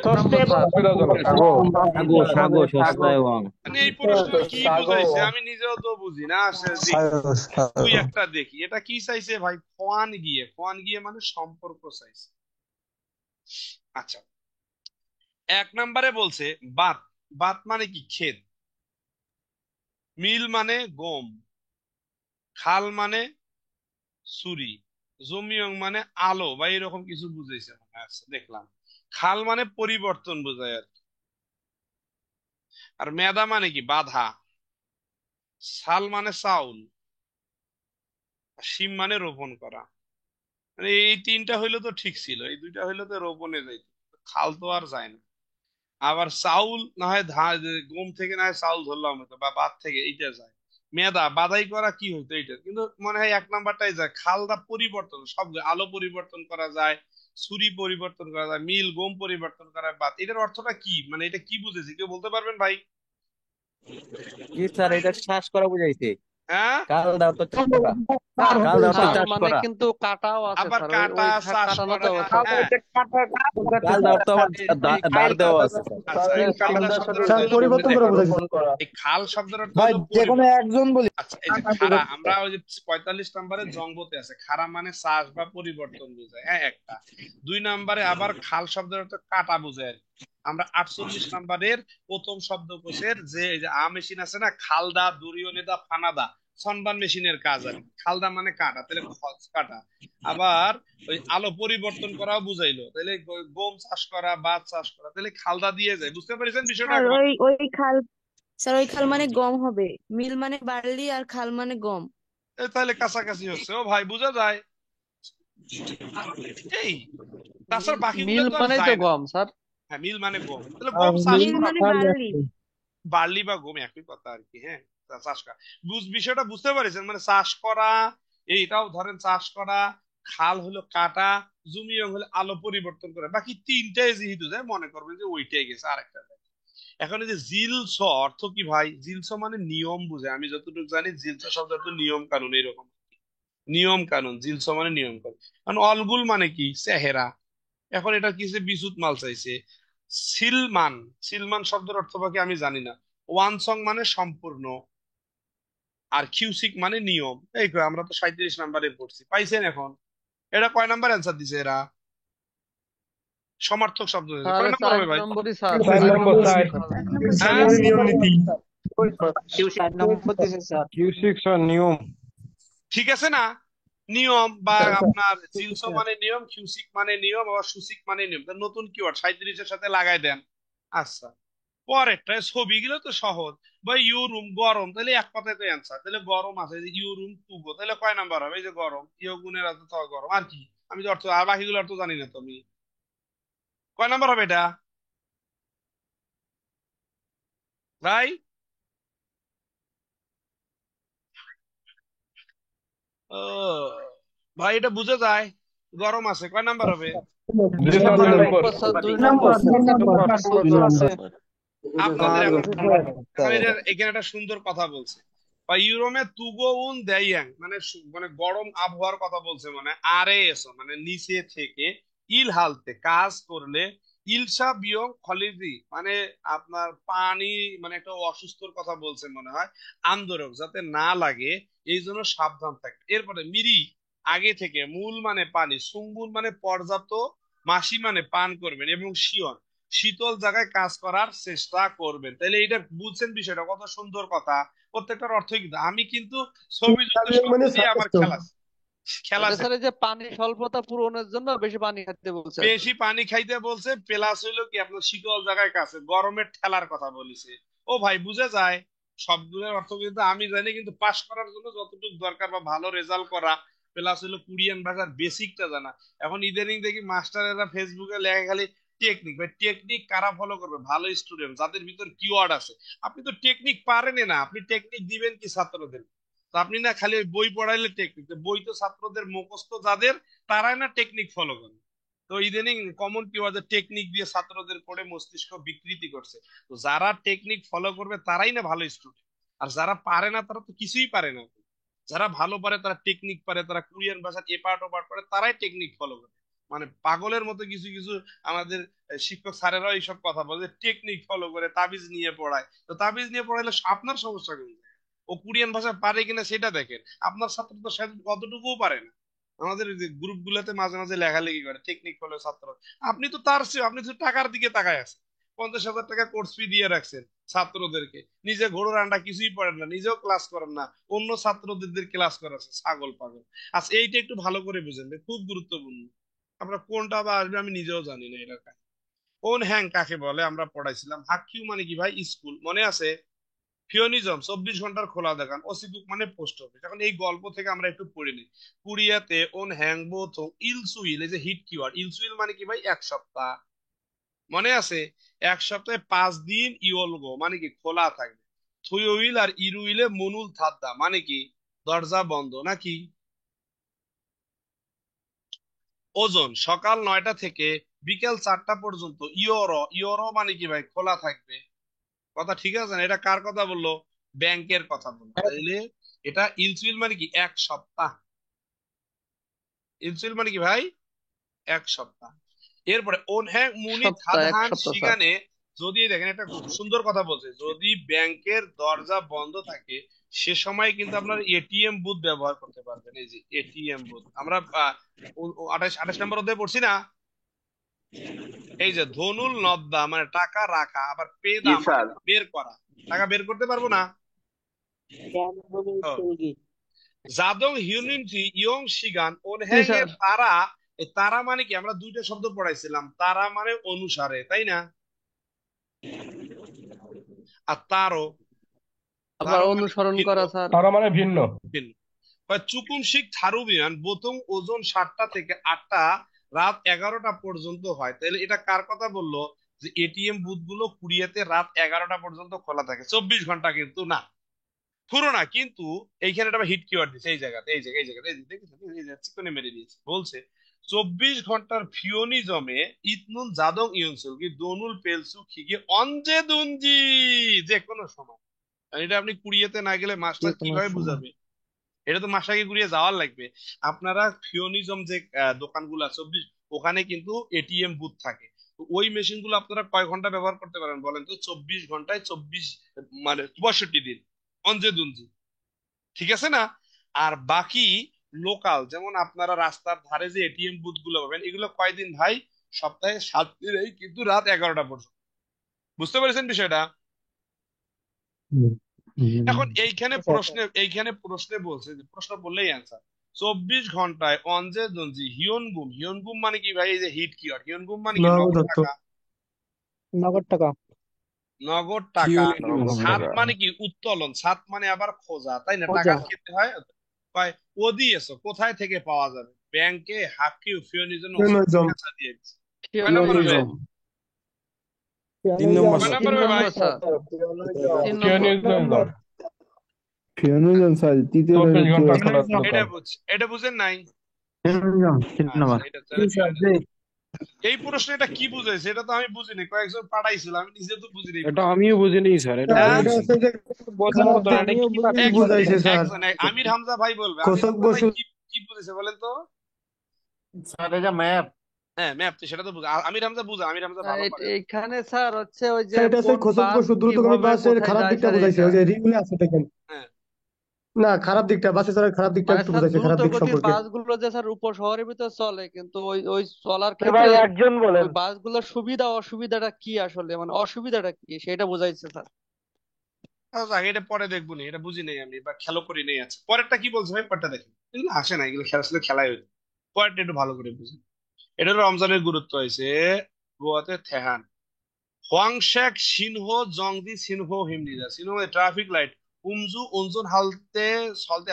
নম্বর স্যার। সাগো সাগো সস্তা এবং মানে এই প্রশ্ন কি বুঝাইছে আমি নিজেও তো বুঝি না। আসে দেখি, তুই একটা দেখি এটা কি চাইছে ভাই। খোয়ান গিয়ে, খোয়ান গিয়ে মানে সম্পর্ক চাইছে। আচ্ছা, 1 নম্বরে বলছে বাত। বাত মানে কি? ক্ষেত। মিল মানে গম। খাল মানে ছুরি। জমিয়ং মানে আলো বা এরকম কিছু বুঝাইছে মনে আছে দেখলাম। খাল মানে পরিবর্তন বোঝায় আর কি। আর মেদা মানে কি? বাধা। সাল মানে চাউল। আর শিম মানে রোপণ করা। মানে এই তিনটা হইলে তো ঠিক ছিল, এই দুইটা হইলে তো রোপণে যাইতো। খাল তো আর যায় না। আবার চাউল না হয় গম থেকে না হয় চাউল ধরলাম হয়তো, বা বাদ থেকে এইটা যায়। মেদা বাধাই করা কি হইতো এইটা, কিন্তু মনে হয় 1 নম্বরটাই যায়। খালটা পরিবর্তন, সব আলো পরিবর্তন করা যায়, ছুরি পরিবর্তন করা যায়, মিল গম পরিবর্তন করা যায়। বাদ, এটার অর্থটা কি? মানে এটা কি বুঝেছে কেউ বলতে পারবেন ভাই? জি স্যার, এটা শ্বাস করা বুঝাইছে। হ্যাঁ, কাল দাও তো চাষ করা, স্যার কাল দাও তো খাল চাষ মানে করা, কিন্তু কাটাও আছে আবার স্যার, ওই কাটা ওই চাষ কাটানো করা। দেওয়া আছে। হ্যাঁ, কাল দাও তো আবার এই দাঁড় দেওয়া আছে স্যার। আচ্ছা, এই খালদা শব্দের অর্থ স্যার হলো পরিবর্তন করে দেখেন, বুঝাইছি। এই খাল শব্দের অর্থ ভাই হলো যে কোনো পরিবর্তন। একজন বলি। আচ্ছা, এই যে খাড়া, আমরা ওই যে 45 নম্বরের জঙ্গতে আছে, খাড়া মানে চাষ বা পরিবর্তন বোঝায়, হ্যাঁ একটা। 2 নম্বরে আবার খাল শব্দের অর্থ কাটা বোঝায় আর কি। আমরা 48 নম্বরের প্রথম শব্দকোষের যে এই যে মেশিন আছে না, খালদা, দুরিয়নেদা, ফানাদা, সনবান মেশিনের কাজ আর কি। খালদা মানে কাটা, তাহলে কাটা। আবার ওই আলো পরিবর্তন করাও বুঝাইলো, তাহলে গম চাষ করা, বাত চাষ করা, তাহলে খালদা দিয়ে যায়। বুঝতে পেরেছেন বিষয়টা আর এখন? ওই ওই খাল, স্যার ওই খাল মানে গম হবে, মিল মানে বার্লি আর খাল মানে গম। তাহলে কাছাকাছি হচ্ছে, ও ভাই বুঝা যায়। এই তাছাড়া বাকিগুলো মিল তো আর মানেই তো যায় না। গম স্যার। হ্যাঁ, মিল মানে গম, তাহলে গম চাষ মিল করা, মানে বার্লি। বার্লি বা গম একই কথা আর কি। হ্যাঁ, চাষ করা, বিষয়টা বুঝতে পারছেন? মানে চাষ করা, এইটাও ধরেন চাষ করা, খাল হলো কাটা, জমি হলো আলো পরিবর্তন করে, বাকি তিনটাই যেহেতু যায় মনে করবেন যে ওইটাই গেছে আরেকটা যায়। এখন এই যে জিলস অর্থ কি ভাই? জিলস মানে নিয়ম বুঝে, আমি যতটুকু জানি জিলস শব্দ অর্থ নিয়ম কানুন, এইরকম নিয়ম কানুন। জিলস মানে নিয়ম কানুন। কারণ অলগুল মানে কি? চেহারা। এখন এটা কিসে বিদ্যুৎ মাল চাইছে। সিলমান, সিলমান শব্দের অর্থ বাকি আমি জানি না। ওয়ান সং মানে সম্পূর্ণ, আর কিউসিক মানে নিয়ম। এই কই, আমরা তো 37 নম্বরে পড়ছি, পাইছেন এখন? এটা কয় নাম্বার অ্যান্সার দিছে এরা? সমার্থক শব্দ দিছে, স্যার কয় নাম্বার 4 হবে ভাই? নম্বরই স্যার, 4 4 নম্বর নম্বর স্যার। স্যার। 4 নম্বর, 4 হ্যাঁ, কিউসিক নিয়ম নীতি। কিউ6 নিয়ম। ঠিক আছে না? নিয়ম বা আপনার জিলস মানে নিয়ম, কিউসিক মানে নিয়ম, আবার সুসিক মানে নিয়ম। তা নতুন কিওয়ার্ড 37-এর সাথে লাগাই দেন। আচ্ছা, পরেরটা ছবিগুলো তো সহজ ভাই। ইউ রুম গরম, তাহলে এক কথায় তো অ্যান্সার। তাহলে গরম আছে, ইউ রুম টুগো, তাহলে কয় নাম্বার হবে? এই যে গরম, ইউ গুণের আছে তো গরম, আর কি? আমি তো অর্থ আর বাকিগুলো অর্থ জানি না, তো আমি কয় নাম্বার হবে এটা ভাই? ও ভাই, এটা বুঝে যায়। গরম আছে, কয় নাম্বার হবে? জি স্যার 2 নম্বর। স্যার 2 নম্বর স্যার। সুন্দর আছে। আপনাদের এখন, এখন এখানে একটা সুন্দর কথা বলছে, বা ইউরোমে তুগো উন দেয়াং মানে মানে গরম আবহাওয়ার কথা বলছে, মানে আরে এসো মানে নিচে থেকে, ইল হালতে কাজ করলে, ইলসা বিয়ং খলিজি মানে আপনার পানি, মানে একটা অসুস্থর কথা বলছে মনে হয়, আন্দোলক যাতে না লাগে এই জন্য সাবধান থাকবে। এরপরে মিরি আগে থেকে, মূল মানে পানি, সুঙ্গুল মানে পর্যাপ্ত, মাসি মানে পান করবেন, এবং শিয়ন শীতল জায়গায় কাজ করার চেষ্টা করবেন। তাহলে এটা বুঝছেন বিষয়টা? কত সুন্দর কথা। প্রত্যেকটার অর্থ কিন্তু আমি কিন্তু ছবিযুক্ত শব্দ মানে দিয়ে আমার খেলা খেলা এটা শেষ। স্যার এই যে পানি স্বল্পতা পূরণের জন্য বেশি পানি খেতে বলছে আর কি। বেশি পানি খাইতে বলছে, প্লাস হইলো কি আপনার শীতল জায়গায় কাছে, গরমের ঠেলার কথা বলেছে। ও ভাই বুঝে যায়। সবগুলোর অর্থ কিন্তু আমি জানি, কিন্তু পাশ করার জন্য যতটুকু দরকার বা ভালো রেজাল্ট করা, প্লাস হলো কোরিয়ান ভাষার বেসিকটা জানা। এখন ইদানিং দেখি মাস্টারেরা ফেসবুকে লেখা খালি টেকনিক, ভাই টেকনিক কারা ফলো করবে? ভালো স্টুডেন্ট যাদের ভিতর কিওয়ার্ড আছে। আপনি তো টেকনিক পারেনই না, আপনি টেকনিক দিবেন কি ছাত্রদের? তো আপনি না খালি ওই বই পড়াইলে টেকনিক, বই তো ছাত্রদের মুখস্থ যাদের, তারাই না টেকনিক ফলো করে। তো ইদানিং কমন কি হয়, টেকনিক দিয়ে ছাত্রদের পড়ে মস্তিষ্ক বিকৃতি করছে। তো যারা টেকনিক ফলো করবে তারাই না ভালো স্টুডেন্ট, আর যারা পারে না তারা তো কিছুই পারে না। যারা ভালো পারে, তারা টেকনিক পারে, তারা কোরিয়ান ভাষার এপার্ট ওপার্ট পারে, তারাই টেকনিক ফলো করে। মানে পাগলের মতো কিছু কিছু আমাদের শিক্ষক স্যারেরাও এইসব কথা বলে, টেকনিক ফলো করে তাবিজ নিয়ে পড়ায়। তো তাবিজ নিয়ে পড়াইলে আপনার সমস্যা কোন জায়গায়? ও কোরিয়ান ভাষা পারে কিনা সেটা দেখেন। আপনার ছাত্র তো কতটুকুও পারে না। আমাদের গ্রুপ গুলাতে মাঝে মাঝে লেখালেখি করে টেকনিক ফলো ছাত্র। আপনি তো তার চেয়ে, আপনি তো টাকার দিকে তাকায় আছেন। 50,000 টাকা কোর্স ফি দিয়ে রাখছেন ছাত্রদেরকে, নিজে ঘোড়ার আন্ডা কিছুই পড়েন না, নিজেও ক্লাস করেন না, অন্য ছাত্রদের ক্লাস করাচ্ছে, ছাগল পাগল। আচ্ছা, এইটা একটু ভালো করে বুঝেন, খুব গুরুত্বপূর্ণ। আমরা কোনটা বা আসবে আমি নিজেও জানি না এটা। কোন হ্যাং কাকে বলে আমরা পড়াইছিলাম। হাক্কিউ মানে কি ভাই? স্কুল, মনে আছে? ফিওনিজম 24 ঘন্টার খোলা দেখান। ওসিকুক মানে পোস্ট অফিস। এখন এই গল্প থেকে আমরা একটু পড়ে নিই। কুরিয়াতে ওন হ্যাং বোথ ইলসুইল, এই যে হিট কিওয়ার্ড, ইলসুইল মানে কি ভাই? 1 সপ্তাহ, মনে আছে? 1 সপ্তাহে 5 দিন ইওলগো মানে কি? খোলা থাকবে। থুইউইল আর ইরুইলে মনুল থাদ্দা মানে কি? দরজা বন্ধ নাকি? ওজন সকাল 9টা থেকে বিকেল 4টা পর্যন্ত। ইওরো, ইওরো মানে কি ভাই? খোলা থাকবে। কথা ঠিক আছে না? এটা কার কথা বললো? ব্যাংকের কথা বললো। তাইলে এটা ইলসুইল মানে কি 1 সপ্তাহ। ইলসুইল মানে কি ভাই? 1 সপ্তাহ। এরপরে ওনহ্যাং মুনি এক থাদহান সপ্তাহ স্যার। সিগানে, যদি দেখেন একটা খুব সুন্দর কথা বলছে, যদি ব্যাংকের দরজা বন্ধ থাকে সে সময় কিন্তু আপনার এটিএম বুথ ব্যবহার করতে পারবেন। এই যে এটিএম বুথ আমরা 28 নম্বর অধ্যায়ে পড়ছি না? এই যে ধনুল নদ্দা মানে টাকা রাখা, আবার পেদা জি মানে স্যার। বের করা, টাকা বের করতে পারবো না। ও, জাদং হিউনিনজি ইয়ং শিগান জি ওনহ্যাং এ স্যার। তারা। এই তারা মানে কি? আমরা দুইটা শব্দ পড়াইছিলাম, তারা মানে অনুসারে, তাই না? আর তারও, আবার তারও মানে অনুসরণ ভিন্ন, করা স্যার। তারা মানে ভিন্ন। ভিন্ন। চুকুমশিক থারুবিয়ান বোতং ওজন 7টা থেকে 8টা, রাত 11টা পর্যন্ত হয়। তাহলে এটা কার কথা বললো? যে এটিএম বুথ গুলো কুড়িয়েতে রাত 11টা পর্যন্ত খোলা থাকে, 24 ঘন্টা কিন্তু না, পুরো না কিন্তু। এইখানে একটা হিট কিওয়ার্ড দিচ্ছে এই জায়গাতে, এই জায়গাতে এই যে দেখেছেন, এই যে চিকনে মেরে দিয়েছে, বলছে 24 ঘন্টার ফিওনিজমে ইতনুন জাদং ইউনসুল কি দনুল পেলসু খিগে অঞ্জে দুনজি, যে কোনো সময়। আর এটা আপনি কুড়িয়েতে না গেলে যে মাস্টার কোনো কিভাবে সময়। বুঝাবে? এটা তো মাস্টারকে ঘুরিয়ে যাওয়ার লাগবে। আপনারা ফিওনিজম যে দোকানগুলো আছে ওখানে কিন্তু এটিএম বুথ থাকে। তো ওই মেশিন গুলো আপনারা কয় ঘন্টা ব্যবহার করতে পারেন বলেন তো? 24 ঘন্টায় 24, মানে 62 দিন, অঞ্জে দুনজি, ঠিক আছে না? আর বাকি লোকাল, যেমন আপনারা রাস্তার ধারে যে এটিএম বুথ গুলো পাবেন, এগুলো কয়দিন ভাই? সপ্তাহে 7 দিন, কিন্তু রাত 11টা পর্যন্ত। বুঝতে পেরেছেন বিষয়টা? হুম, হুম। এখন এইখানে প্রশ্নে বলছে, যে প্রশ্ন বললেই অ্যান্সার। 24 ঘন্টায় অঞ্জে দঞ্জি হিয়নগুম, হিয়নগুম মানে কি ভাই? এই যে হিট কি, হিয়নগুম মানে কি? নগদ নগদত্ব টাকা, নগদ টাকা। নগদ টাকা। হিউনিজম সাত মানে কি? উত্তোলন, সাত মানে আবার খোঁজা, তাই না? টাকা খোঁজা। খেতে হয়। কয় ও দিয়েছো, কোথায় থেকে পাওয়া যাবে? ব্যাংকে, হাকিউ, ফিওনিজন, হিউনিজম দিয়ে দিচ্ছে। কয় নাম্বার হবে? হিউনিজম 3 নম্বর কয় স্যার। নাম্বার তিন হবে ভাই? নম্বর স্যার। 3 নম্বর। সিওনিজম হিউনিজম স্যার তৃতীয় 24 ঘন্টা খোলা এটা দোকান। এটা বুঝেন নাই? হিউনিজম 3 আচ্ছা, নম্বর। এটা তাহলে ফিওনিজন। এই প্রশ্ন এটা কি বুঝাইছে? এটা তো আমি বুঝিনি, কয়েকজন পাঠাইছিল, আমি নিজে তো বুঝিনি এই এটা প্রশ্ন। আমিও বুঝিনি স্যার, এটা হ্যাঁ, বুঝাইছি। হচ্ছে যে বোঝার মতো না, এটা আমিও কি বুঝিনি। একজন বুঝাইছে স্যার? একজন আমির হামজা ভাই বলবে, আমির কোষক হামজা ভাই বসু কি কি বুঝেছে বলেন তো? স্যার, এটা ম্যাপ। হ্যাঁ, ম্যাপ তো সেটা তো বুঝা, আমির হামজা বুঝা, আমির হামজা ভালো পারে। এইখানে স্যার হচ্ছে ওই যে স্যার এটা হচ্ছে কোন কোষক বাস বসু দ্রুতগামী কিভাবে বাসের কোথায় খারাপ যায় দিকটা স্যার বুঝাইছে, এইটা। ওই যে রিংগুলো আছে দেখেন। হ্যাঁ, না, খারাপ দিকটা, বাসে চলার খারাপ দিকটা মানে একটু স্যার বুঝাইছে, খারাপ দ্রুত দিক গতির সম্পর্কে। বাসগুলো যে স্যার উপশহরের ভিতর চলে, কিন্তু ওই ওই চলার এ ভাই ক্ষেত্রে একজন বলেন। ওই বাসগুলোর সুবিধা অসুবিধাটা কি আসলে, মানে অসুবিধাটা কি সেটা বোঝাইছে স্যার। আচ্ছা, এটা পরে দেখবো নি, এটা বুঝি নাই আমি বা খেয়াল করি নাই। আছে পরেরটা কি বলছে ভাই? পরেরটা দেখেন, এগুলো আসে না, এগুলো খেলা আসলে খেলাই হইতো। পরেরটা একটু ভালো করে বুঝি। এটা হলো রমজানের গুরুত্ব হয়েছে গোয়াতে থেহান হোয়াংশেক সিনহো জংদি সিনহো হিমনিদা সিনহো ট্রাফিক লাইট উমজু উনজুন হালতে সলতে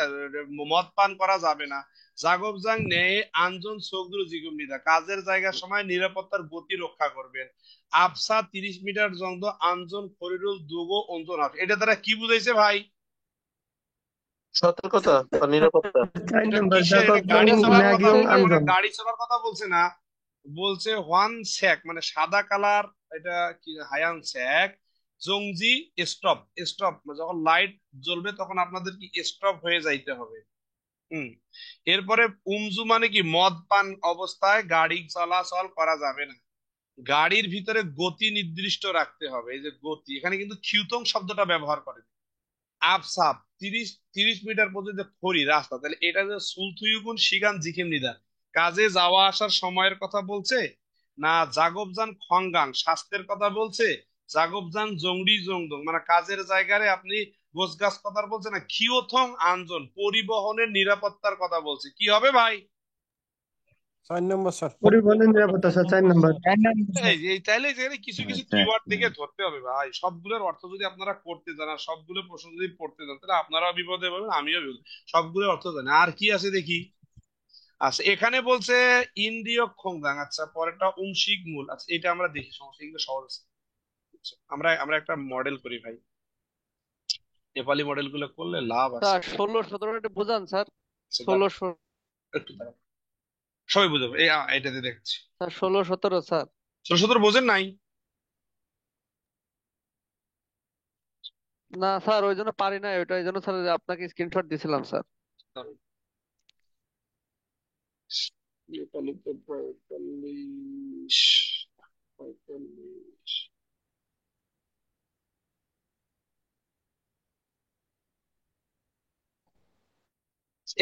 মদ পান করা যাবে না। জাগবজাং নেই আনজন সোগদুর জিগুমনিদা, কাজের জায়গার সময় নিরাপত্তার গতি রক্ষা করবেন। আফসা 30 মিটার জংদ আনজন খরিরুল দুগো অঞ্জন হাফ। এটা দ্বারা কি বুঝাইছে ভাই? সতর্কতা বা নিরাপত্তা। 4 এটা নম্বর কিসের? এটা জাকব গাড়ি চলার কথা হচ্ছে ন্যাগিং যে মানে আনজন। গাড়ি চলার কথা বলছে না, বলছে হোয়ান স্যাক মানে সাদা কালার, এটা কি হায়ান স্যাক জংজি স্টপ, স্টপ যখন লাইট জ্বলবে তখন আপনাদের কি স্টপ হয়ে যাইতে হবে। হুম। এরপরে উমজু মানে কি? মদ পান অবস্থায় গাড়ি চলাচল করা যাবে না। গাড়ির ভিতরে গতি নির্দিষ্ট রাখতে হবে। এই যে গতি, এখানে কিন্তু খিউতং শব্দটা ব্যবহার করে। আফসাপ 30 মিটার পর্যন্ত খড়ি রাস্তা, তাহলে এটা যে সুলথুইগুন শিগান জিখিম নিদা, কাজে যাওয়া আসার সময়ের কথা বলছে না? জাগবজান খঙ্গাং স্বাস্থ্যের কথা বলছে। জাগবজান জংডি জংদং মানে কাজের জায়গায় আপনি গোছগাছ কথা বলছে না। খিওথং আনজন পরিবহনের নিরাপত্তার কথা বলছে। কি হবে ভাই? 4 নম্বর স্যার। পরিবহনের নিরাপত্তা স্যার 4 নম্বর। এই তাইলে যেখানে কিছু কিছু কিওয়ার্ড দেখে ধরতে হবে ভাই। সবগুলোর অর্থ যদি আপনারা করতে জান আর সবগুলো প্রশ্ন যদি পড়তে জান, তাহলে আপনারাও বিপদে পড়বেন, আমিও বিপদে। সবগুলোর অর্থ জানি। আর কি আছে দেখি। আচ্ছা, এখানে বলছে ইন্দ্রিয় খোংদাং। আচ্ছা, পরেরটা উংশিক মূল। আচ্ছা, এটা আমরা দেখি, সমস্যা এগুলো সহজ আছে। আচ্ছা, আমরা আমরা একটা মডেল করি ভাই, নেপালি মডেল গুলো করলে লাভ আছে। স্যার 16-17 বোঝান স্যার। আচ্ছা, 16 একটু দাঁড়ান, সবাই বুঝাবো। এটাতে দেখছি। Sir 16-17 sir. 16-17 বোঝেন নাই? না স্যার, ওই জন্য পারি না, ওইটা এই জন্য স্যার আপনাকে স্ক্রিনশট দিছিলাম স্যার। নেপালি তো 45, 45।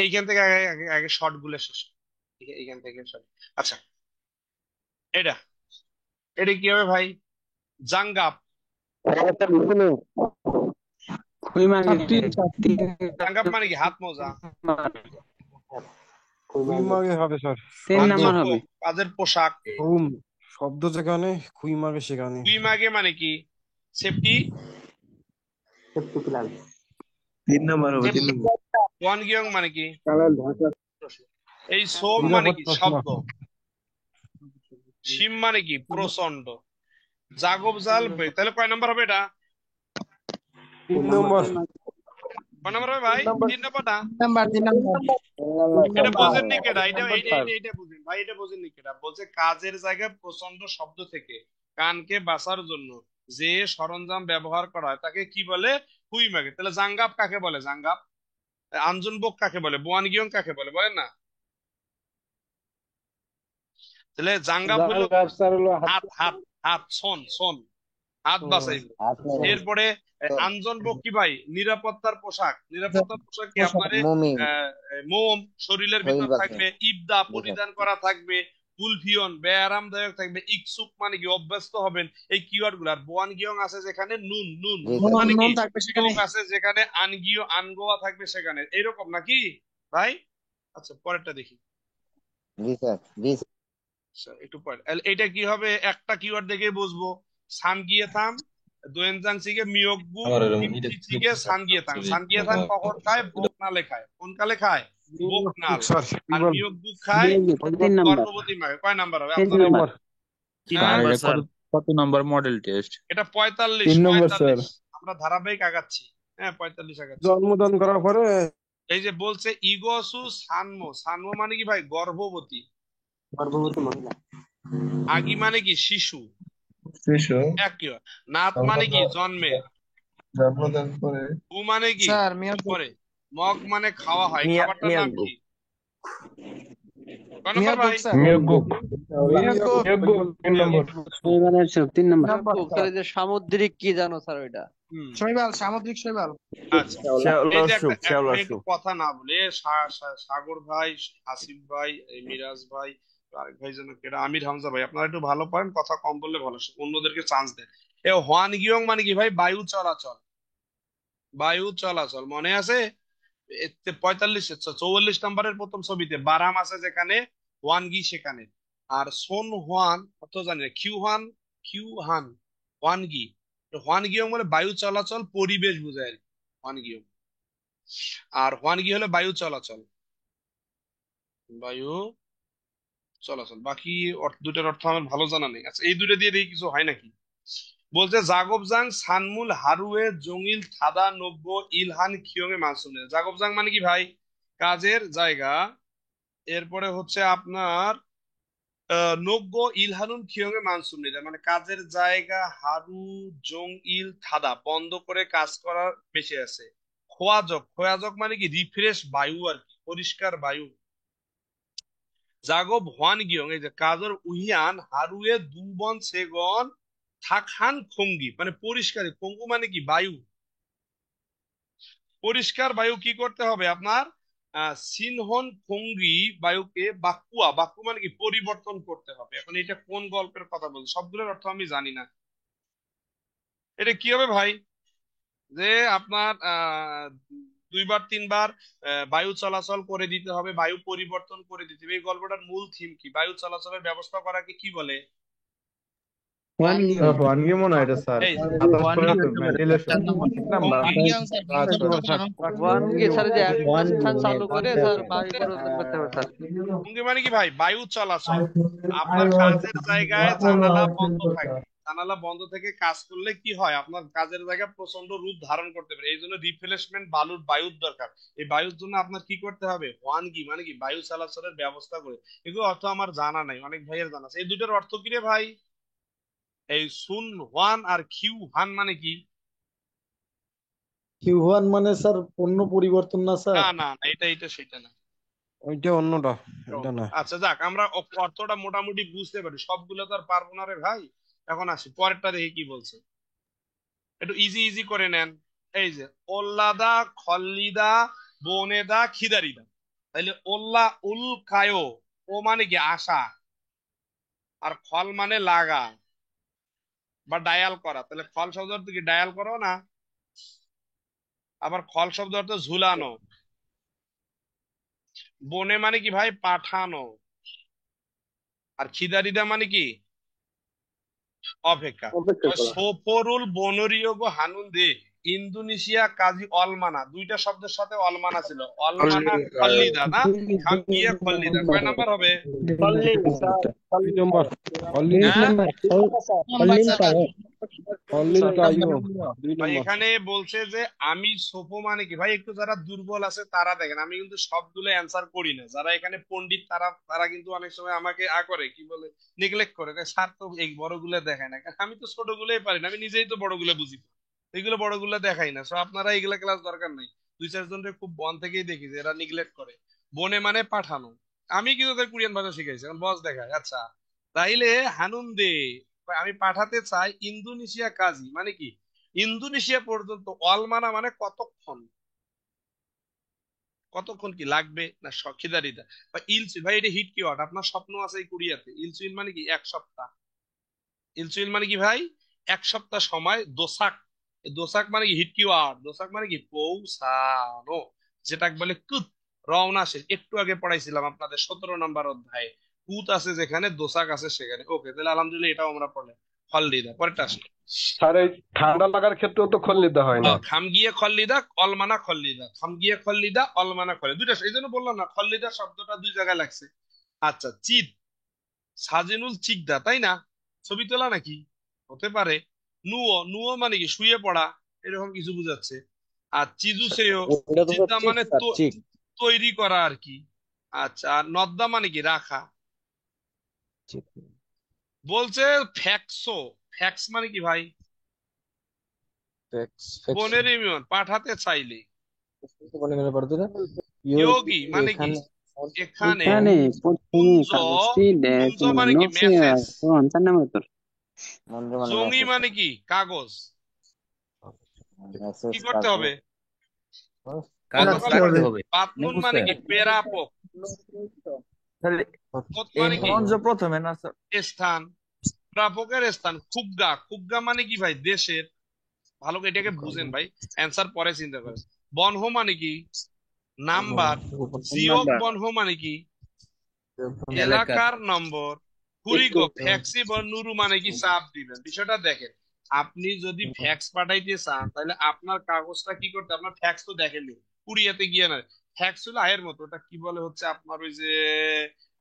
এইখান থেকে আগে আগে আগে শর্ট গুলো শেষ করি। এইখান থেকে শর্ট। আচ্ছা, এটা এটা কি হবে ভাই? জাঙ্গাপ। জাঙ্গাপ মানে কি? হাত মোজা। খুইমাগে হবে স্যার। আনজব্য, কাজের পোশাক। হুম, শব্দ যেখানে খুইমাগে সেখানে। কুইমাগে মানে কি? সেফটি। ওয়ানগিয়ং মানে কি? এই সোম মানে কি? নিরাপত্তা শব্দ। সীমা। শিম মানে কি? প্রচন্ড। জাগব জাল তাহলে কয় নাম্বার হবে এটা? 3 নম্বর। কয় নাম্বার হবে ভাই? 3 নাম্বার না? Number 3 number. এটা বোঝেননি কেডা? এটা বুঝেন ভাই, এটা বোঝেননি কেডা? বলছে কাজের জায়গায় প্রচন্ড শব্দ থেকে কানকে বাঁচার জন্য যে সরঞ্জাম ব্যবহার করা হয় তাকে কি বলে? কুইমাগে। তাহলে জাঙ্গাপ কাকে বলে? জাঙ্গাপ। আঞ্জনবোক কাকে বলে? বোয়ানগিয়ং কাকে বলে? বলেন না। তাহলে জাঙ্গাপ হলো হাত, হাত, হাত, শোন শোন, হাত বাঁচাইবে। এরপরে আঞ্জনবোক কি ভাই? নিরাপত্তার পোশাক। নিরাপত্তার পোশাক কি আপনার? মোম শরীরের ভিতর থাকবে, ইবদা পরিধান করা থাকবে, কুলফিয়ন ব্যায়ামদায়ক থাকবে, ইকসুক মানে কি? অভ্যস্ত হবেন। এই কিওয়ার্ড গুলো। আর বোয়ান গিয়ং আছে যেখানে নুন, নুন নুন মানে কি? নুন থাকবে সেখানে। চোখ আছে যেখানে, আনগিও আনগোয়া থাকবে সেখানে। এইরকম নাকি ভাই? আচ্ছা, পরেরটা দেখি। আচ্ছা, একটু পরে এটা কি হবে? একটা কিওয়ার্ড দেখে বুঝবো। সামগিয়েথাম, দোয়েনজাং সিগে মিয়কবু, কিমচিচিগে সামগিয়েথাং। সামগিয়েথাং কখন খায়? বোক নালে খায়। কোন কালে খায়? বোক নাল। স্যার আর মিয়কবু খায় গর্ভবতী মাকে। কয় নাম্বার হবে 3 আপনার? নম্বর। হ্যাঁ? কত নাম্বার মডেল টেস্ট? এটা 45। 3 নম্বর স্যার। 45 আমরা ধারাবাহিক আগাচ্ছি। হ্যাঁ, 45 আগাচ্ছি। জন্মদান করার পরে এই যে বলছে ইগসু সানমো। সানমো মানে কি ভাই? গর্ভবতী। আগি মানে কি? শিশু। একই। নাত মানে কি? জন্মের। উ মানে কি? স্যার মিয়া পরে। মগ মানে খাওয়া হয়। খাবারটার নাম কি? কয় নাম্বার ভাই? স্যার। মিয়াগুক। মিয়াগুক। মিয়াগুক 3 নম্বর। তাহলে যে সামুদ্রিক কি জানো স্যার ওইটা? শৈবাল, সামুদ্রিক শৈবাল। আচ্ছা, এই যে আমি একটু কথা না বলে সাগর ভাই, আসিফ ভাই, এই মিরাজ ভাই, আরেক ভাই যেন কেডা, আমির হামজা ভাই, আপনারা একটু ভালো পারেন, কথা কম বললে ভালো, অন্যদেরকে চান্স দেন। এ হোয়ান গিয়ং মানে কি ভাই? বায়ু চলাচল। বায়ু চলাচল মনে আছে? 45 44 নম্বরের প্রথম ছবিতে বারাম আছে যেখানে, ওয়ান গি সেখানে। আর সোন হোয়ান অত জানি না, কিউ হান, কিউ হান, ওয়ান গি। হোয়ান গিয়ং মানে বায়ু চলাচল, পরিবেশ বোঝায় আর কি, হোয়ান গিয়ং। আর হোয়ান গি হলো বায়ু চলাচল, বায়ু চলাচল। বাকি দুটার অর্থ আমার ভালো জানা নেই। আচ্ছা, এই দুটো দিয়ে দেখি কিছু হয় নাকি। বলছে জাগবজাং সানমুল হারুয়ে জঙ্গিল থাদা নব্য ইলহান খিয়ং এ মানসুনে। জাগবজাং মানে কি ভাই? কাজের জায়গা। এরপরে হচ্ছে আপনার নব্য ইলহানুন খিয়ং এ মানসুনে, মানে কাজের জায়গা হারু জং ইল থাদা বন্ধ করে কাজ করার বেঁচে আছে। খোয়াজক, খোয়াজক মানে কি? রিফ্রেশ বায়ু আর কি, পরিষ্কার বায়ু। জাগব হোয়ান গিয়ং এই যে কাজর উহিয়ান হারুয়ে দুবন সেগন থাকহান খঙ্গি মানে পরিষ্কার। খঙ্গু মানে কি? বায়ু। পরিষ্কার বায়ু কি করতে হবে আপনার? সিনহন খঙ্গি বায়ুকে বাকুয়া, বাকু মানে কি? পরিবর্তন করতে হবে। এখন এটা কোন গল্পের কথা বলছে? সবগুলোর অর্থ আমি জানি না। এটা কি হবে ভাই? যে আপনার দুইবার তিনবার বায়ু চলাচল করে দিতে হবে, বায়ু পরিবর্তন করে দিতে হবে। এই গল্পটার মূল থিম কি? বায়ু চলাচলের ব্যবস্থা করাকে কি বলে? ওয়ান গি মনে হয় এটা স্যার। এই বাতাস চলাচল, ভেন্টিলেশন। ওয়ানগি স্যার যে এক প্রতিষ্ঠান চালু করে স্যার বায়ু পরিবর্তন করতে হবে স্যার। ভঙ্গি মানে কি ভাই? বায়ু চলাচল। আপনার কাজের জায়গায় জানালা বন্ধ থাকে, জানালা বন্ধ থেকে কাজ করলে কি হয়? আপনার কাজের জায়গা প্রচন্ড রূপ ধারণ করতে পারে। এই জন্য রিপ্লেসমেন্ট বায়ুর দরকার। এই বায়ুর জন্য আপনার কি করতে হবে? হোয়ানগি মানে কি? বায়ু চলাচলের ব্যবস্থা করে। এগুলো অর্থ আমার জানা নাই, অনেক ভাইয়ের জানা আছে। এই দুটোর অর্থ কি রে ভাই? এই সুন হোয়ান আর কিউ হান মানে কি? কিউ1 মানে স্যার পণ্য পরিবর্তন না না স্যার? না না, এটা সেটা না। ওইটা অন্যটা, এটা না। আচ্ছা যাক, আমরা অর্থটা মোটামুটি বুঝতে পারি, সবগুলো তো আর পারবো না রে ভাই। এখন আসি পরেরটা, দেখি কি বলছে। একটু ইজি ইজি করে নেন। এই যে ওল্লাদা, খল্লিদা, বনেদা, খিদারিদা। তাইলে ওল্লা উল কায়ো, ও মানে কি আশা, আর খল মানে লাগা বা ডায়াল করা। তাহলে খল শব্দ অর্থ কি ডায়াল করো না। আবার খল শব্দ অর্থ ঝুলানো। বনে মানে কি ভাই পাঠানো। আর খিদারিদা মানে কি অপেক্ষা। সোফরুল বনরিয়োগ হানুন দে ইন্দোনেশিয়া কাজী অলমানা, দুইটা শব্দের সাথে অলমানা ছিল। অলমানা খল্লিদা না, খামকিয়া খল্লিদা। কয় নাম্বার হবে? দুই নম্বর। অলিল হ্যাঁ অলিল কায়ো, দুই ভাই, নম্বর। এখানে বলছে যে আমি সোফো মানে কি ভাই, একটু যারা দুর্বল আছে তারা দেখেন, আমি কিন্তু সবগুলো অ্যান্সার করি না। যারা এখানে পণ্ডিত তারা তারা কিন্তু অনেক সময় আমাকে করে কি বলে, নেগলেক্ট করে, স্যার তো এই বড়গুলো দেখায় না। কারণ আমি তো ছোটগুলোই পারি না, আমি নিজেই তো বড়গুলো বুঝি না। এগুলো বড়গুলো দেখাই না। সো আপনারা এগুলা ক্লাস দরকার নাই। দুই চারজনকে খুব বন থেকেই দেখি যে এরা নিগলেক্ট করে। বনে মানে পাঠানো। আমি কিন্তু ওদের কোরিয়ান ভাষা শিখাইছি, এখন বস দেখায়। আচ্ছা, তাইলে হানুন দে, আমি পাঠাতে চাই ইন্দোনেশিয়া কাজী মানে কি ইন্দোনেশিয়া পর্যন্ত। অলমানা মানে কতক্ষণ, কতক্ষণ কি লাগবে না খিদারিদা বা ইলসুইল। ভাই এটা হিট কিওয়ার্ড, আপনার স্বপ্ন আছে এই কোরিয়াতে। ইলসুইল মানে কি এক সপ্তাহ। ইলসুইল মানে কি ভাই এক সপ্তাহ সময়। দোসাক, দোসাক মানে কি হিট কিওয়ার্ড। দোসাক মানে কি পৌঁছানো, যেটাকে বলে কুত, রওনা। শেষ একটু আগে পড়াইছিলাম আপনাদের 17 নম্বর অধ্যায়ে। কুত আছে যেখানে, দোসাক আছে সেখানে। ওকে, তাহলে আলহামদুলিল্লাহ এটাও আমরা পড়লাম। খল্লিদা, পরেরটা আসলে স্যার এই ঠান্ডা লাগার ক্ষেত্রেও তো খল্লিদা হয় না? খামগিয়ে খল্লিদা, অলমানা খল্লিদা। খামগিয়ে খল্লিদা, অলমানা খল্লিদা, দুইটা। এই জন্য বললাম না, খল্লিদা শব্দটা দুই জায়গায় লাগছে। আচ্ছা, চিদ, সাজিনুল চিকদা, তাই না? ছবি তোলা নাকি হতে পারে। নুও, নুও মানে কি শুয়ে পড়া, এরকম কিছু বুঝাচ্ছে। আর চিজু সেও, ওটা তো চিদ্দা ঠিক মানে স্যার, ঠিক। তৈরি করা আর কি। আচ্ছা, আর নদ্দা মানে কি রাখা। ঠিক। বলছে ফ্যাক্সো, ফ্যাক্স মানে কি ভাই বনের ইউনিয়ন, পাঠাতে চাইলে। ইয়োগি মানে কি এখানে। কুঞ্জ, কুঞ্জ মানে কি মেসেজ। জঙ্গি মানে কি কাগজ। কি করতে হবে? কাগজ গতকাল রাখতে পড়েছি। হবে পাতলুন মানে মুখস্থ। কি পেরাপোক। তাহলে পথ এই মানে কি মঞ্জ প্রথমে না স্যার? স্থান, প্রাপকের স্থান। খুগগা, খুগগা মানে কি ভাই দেশের। ভালো করে এটাকে বুঝেন ভাই, অ্যান্সার পরে চিন্তা করেন। বনহো মানে কি নাম্বার। জিওক বনহো মানে কি এলাকার। এলাকার নম্বর। কুরিগো ফ্যাক্সি বা নুরু মানে কি চাপ দিবেন। বিষয়টা দেখেন, আপনি যদি ফ্যাক্স পাঠাইতে চান তাহলে আপনার কাগজটা কি করতে, আপনার ফ্যাক্স তো দেখেননি কুরিয়াতে গিয়ে না। ফ্যাক্স হলো আয়ের মতো, ওটা কি বলে হচ্ছে আপনার ওই যে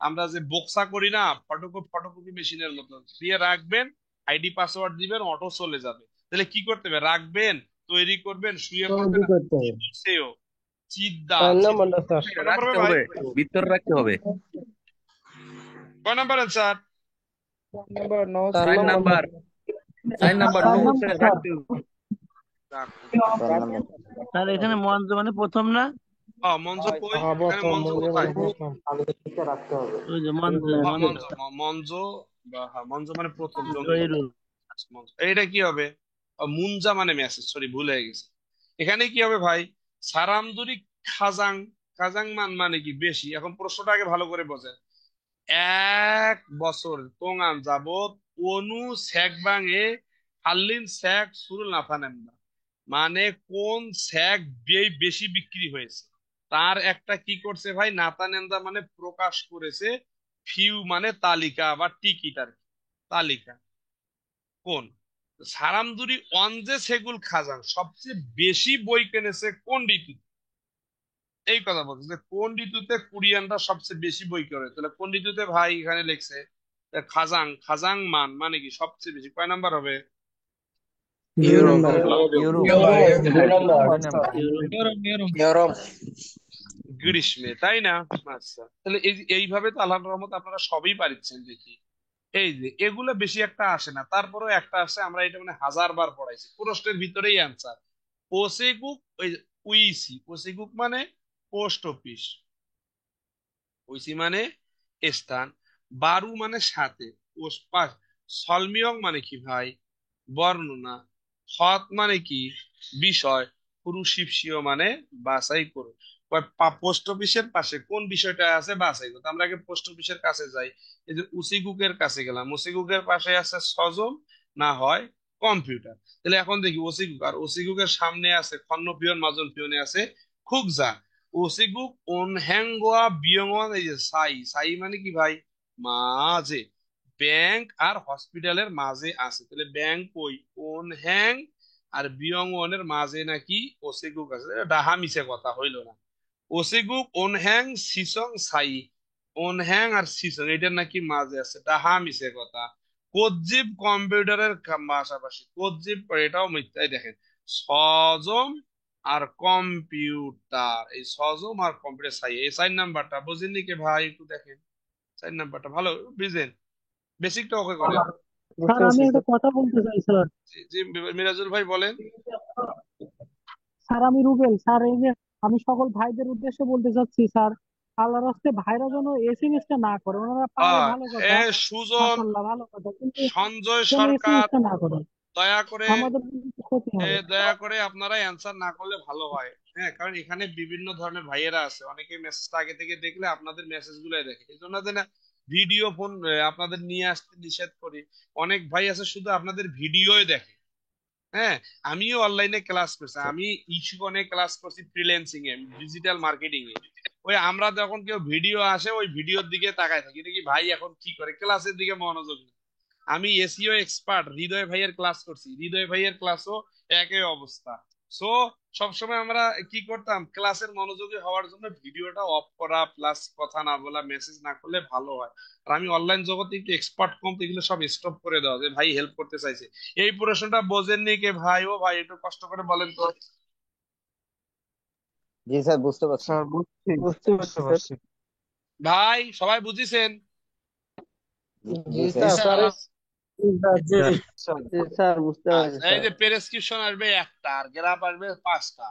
আমরা যে বক্সা করি না, ফটোকপি মেশিনের মতো দিয়ে রাখবেন, আইডি পাসওয়ার্ড দিবেন, অটো চলে যাবে। তাহলে কি করতে হবে, রাখবেন, তৈরি করবেন, শুয়ে পড়বেন। সেও চিদ্দা, কয় নাম্বার হবে রাখতে ভাই? হবে, ভিতর রাখতে হবে। কয় নাম্বার অ্যান্সার? 4 নাম্বার, 4 নাম্বার মুখস্থ রাখতে হবে। স্যার এখানে মঞ্চ মানে প্রথম না? মঞ্জ কই, এখানে মঞ্জ কোথায়? ওই যে মঞ্চ, মঞ্জ, মঞ্জ বা হ্যাঁ, মঞ্জ মানে প্রথম। জহিরুল। আচ্ছা, মঞ্জ। এইটা কি হবে? মুনজা মানে মেসেজ, সরি ভুল হয়ে গেছে। এখানে কি হবে ভাই? সারামদুরি খাজাং, খাজাং মান মানে কি বেশি। এখন প্রশ্নটা আগে ভালো করে বোঝেন। 1 বছর তোঙান যাবত অনু স্যাক বাঙে হাল্লিন স্যাক সুরুল নাফানেন্দা, মানে কোন স্যাক বেশি বিক্রি হয়েছে তার একটা কি করছে ভাই নাতানেন্দা মানে প্রকাশ করেছে। ফিউ মানে তালিকা বা টিকিট আর কি, তালিকা। কোন সারামদুরি অঞ্জে সেগুল খাজান সবচেয়ে বেশি বই কিনেছে কোন ঋতুতে, এই কথা বলছে যে কোন ঋতুতে কোরিয়ানরা সবচেয়ে বেশি বই করে। তাহলে কোন ঋতুতে ভাই এখানে লিখছে খাজাং, খাজাং মান মানে কি সবচেয়ে বেশি। কয় নাম্বার হবে? গ্রীষ্মে, তাই না? আচ্ছা, তাহলে এইভাবে তো আল্লাহর রহমত আপনারা সবই পারছেন দেখি। এই যে এগুলো বেশি একটা আসে না, তারপরেও একটা আসে, আমরা এটা মানে 1000 বার পড়াইছি, প্রশ্নের ভিতরেই অ্যান্সার। ওসেগুক ওই উইসি, ওসেগুক মানে পোস্ট অফিস, ওইসি মানে স্থান, বারু মানে সাথে, ওসপাস, সলমিয়ং মানে কি ভাই বর্ণনা, হত মানে কি বিষয়, পুরুষিপসিও মানে বাছাই করো। পোস্ট অফিসের পাশে কোন বিষয়টা আছে বাছাই করো। তো আমরা আগে পোস্ট অফিসের কাছে যাই, এই যে উসিগুকের কাছে গেলাম, উসিগুকের পাশে আছে সজম না হয় কম্পিউটার। তাহলে এখন দেখি ওসিগুক, আর ওসিগুকের সামনে আছে খন্ন পিয়ন মাজন পিয়নে আছে খুকজা। ওসিগুক অনহ্যাঙ্গোয়া বিয়ঙ্গন, এই যে সাই, সাই মানে কি ভাই মাঝে, ব্যাংক আর হসপিটালের মাঝে আছে। তাহলে ব্যাংক ওই ওন হ্যাং আর বিয়ং ওনের মাঝে নাকি ওসিগুক আছে, এটা ডাহা মিছে কথা হইল না। ওসিগুক on hang সিসং Sai, on hang আর সিসং এটার নাকি মাঝে আছে, ডাহা মিছে কথা। কোজ্জিব কম্পিউটারের পাশাপাশি, কোজ্জিব এটাও মিথ্যাই। দেখেন সজম আর কম্পিউটার, এই সজম আর কম্পিউটার সাই, এই 4 নাম্বারটা বুঝেননি কে ভাই? একটু দেখেন 4 নাম্বারটা ভালো বুঝেন, বেসিকটা ওকে করেন। স্যার আমি একটা কথা বলতে চাই স্যার। জি জি, মিরাজুল ভাই বলেন। স্যার আমি রুবেল স্যার, এই যে আমি সকল ভাইদের উদ্দেশ্যে বলতে চাচ্ছি স্যার, আল্লাহর রাস্তে ভাইরা যেন এসএমএস টা না করে, ওনারা পারে আহ ভালো এ কথা, সুজন, মাশাআল্লাহ ভালো কথা, কিন্তু সঞ্জয় যেন সরকার, এসএমএস টা না করে, দয়া করে আমাদের কিন্তু ক্ষতি হবে। দয়া করে আপনারা অ্যান্সার না করলে ভালো হয়। হ্যাঁ, কারণ এখানে বিভিন্ন ধরনের ভাইয়েরা আছে, অনেকে মেসেজটা আগে থেকে দেখলে আপনাদের মেসেজ গুলাই দেখে, এই জন্য যে না ভিডিও ফোন আপনাদের নিয়ে আসতে নিষেধ করি। অনেক ভাই আছে শুধু আপনাদের ভিডিওই দেখে। হ্যাঁ, আমিও অনলাইনে ক্লাস করছি, আমি ইস্যুকনে ক্লাস করছি, ফ্রিল্যান্সিং এ, ডিজিটাল মার্কেটিং এ। ওই আমরা যখন কেউ ভিডিও আসে ওই ভিডিওর দিকে তাকায় থাকি, দেখি ভাই এখন কি করে, ক্লাসের দিকে মনোযোগ নেই। আমি এসইও এক্সপার্ট হৃদয় ভাইয়ের ক্লাস করছি, হৃদয় ভাইয়ের ক্লাসও একই অবস্থা। সো সবসময় আমরা কি করতাম, ক্লাসের মনোযোগী হওয়ার জন্য ভিডিওটা অফ করা প্লাস কথা না বলা, মেসেজ না করলে ভালো হয়। আর আমি অনলাইন জগতে একটু এক্সপার্ট কম, তো এগুলো সব স্টপ করে দেওয়া, যে ভাই হেল্প করতে চাইছে। এই প্রশ্নটা বোঝেননি কে ভাই? ও ভাই একটু কষ্ট করে বলেন তো। জি স্যার, বুঝতে পারছি। স্যার বুঝছি। বুঝতে বুঝতে পারছি স্যার। পারছি। ভাই সবাই বুঝিছেন? জি জি স্যার। স্যার। জি স্যার। জি স্যার বুঝতে পারছি আচ্ছা, এই স্যার। যে প্রেসক্রিপশন আসবে একটা আর গ্রাফ আসবে 5টা।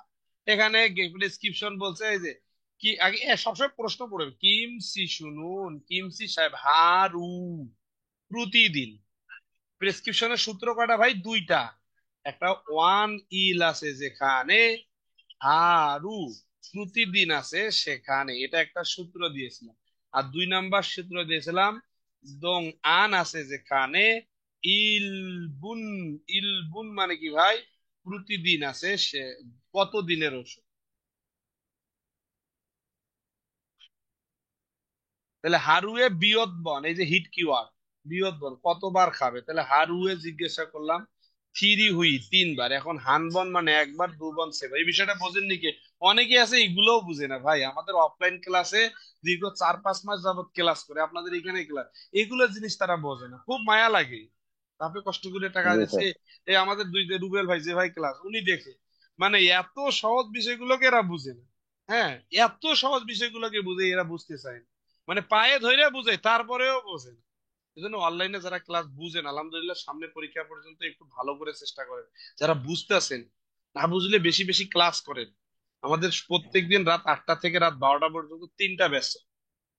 এখানে প্রেসক্রিপশন বলছে এই যে কি আগে সবসময় প্রশ্ন পড়বে, কিম সি শুনুন, কিম সি সাহেব হারু প্রতিদিন। প্রেসক্রিপশনের সূত্র কয়টা ভাই? 2টা। একটা ওয়ান ইল আছে যেখানে, হারু প্রতিদিন আছে সেখানে, এটা একটা সূত্র দিয়েছিলাম। আর 2 নাম্বার সূত্র দিয়েছিলাম, দং আন আছে যেখানে, ইলবুন, ইলবুন মানে কি ভাই প্রতিদিন আছে সে, কত দিনের ওষুধ। তাহলে হারুয়ে বিয়দ্বন, এই যে হিট কিওয়ার্ড, বিয়দ্বন কতবার খাবে, তাহলে হারুয়ে জিজ্ঞাসা করলাম, থিরি হুই 3বার, এখন হানবন মানে একবার, 2 বন সেবার। এই বিষয়টা বোঝেননি কে? অনেকে আছে এগুলোও বুঝে না ভাই, আমাদের অফলাইন ক্লাসে দীর্ঘ 4-5 মাস যাবত ক্লাস করে, আপনাদের এখানে ক্লাস, এগুলো জিনিস তারা বোঝে না, খুব মায়া লাগে। আপনি কষ্ট করে টাকা জি দিচ্ছে, স্যার। এই আমাদের দুই যে রুবেল ভাই যে ভাই ক্লাস উনি দেখে, মানে এত সহজ বিষয়গুলোকে এরা বুঝে না। হ্যাঁ, এত সহজ বিষয়গুলোকে বুঝে এরা বুঝতে চায় না, মানে পায়ে ধরে বুঝে তারপরেও বোঝে না। এই জন্য অনলাইনে যারা ক্লাস বুঝেন আলহামদুলিল্লাহ, সামনে পরীক্ষা পর্যন্ত একটু ভালো করে চেষ্টা করেন। যারা বুঝতেছেন, না বুঝলে বেশি বেশি ক্লাস করেন। আমাদের প্রত্যেকদিন রাত 8টা থেকে রাত 12টা পর্যন্ত 3টা ব্যাচ,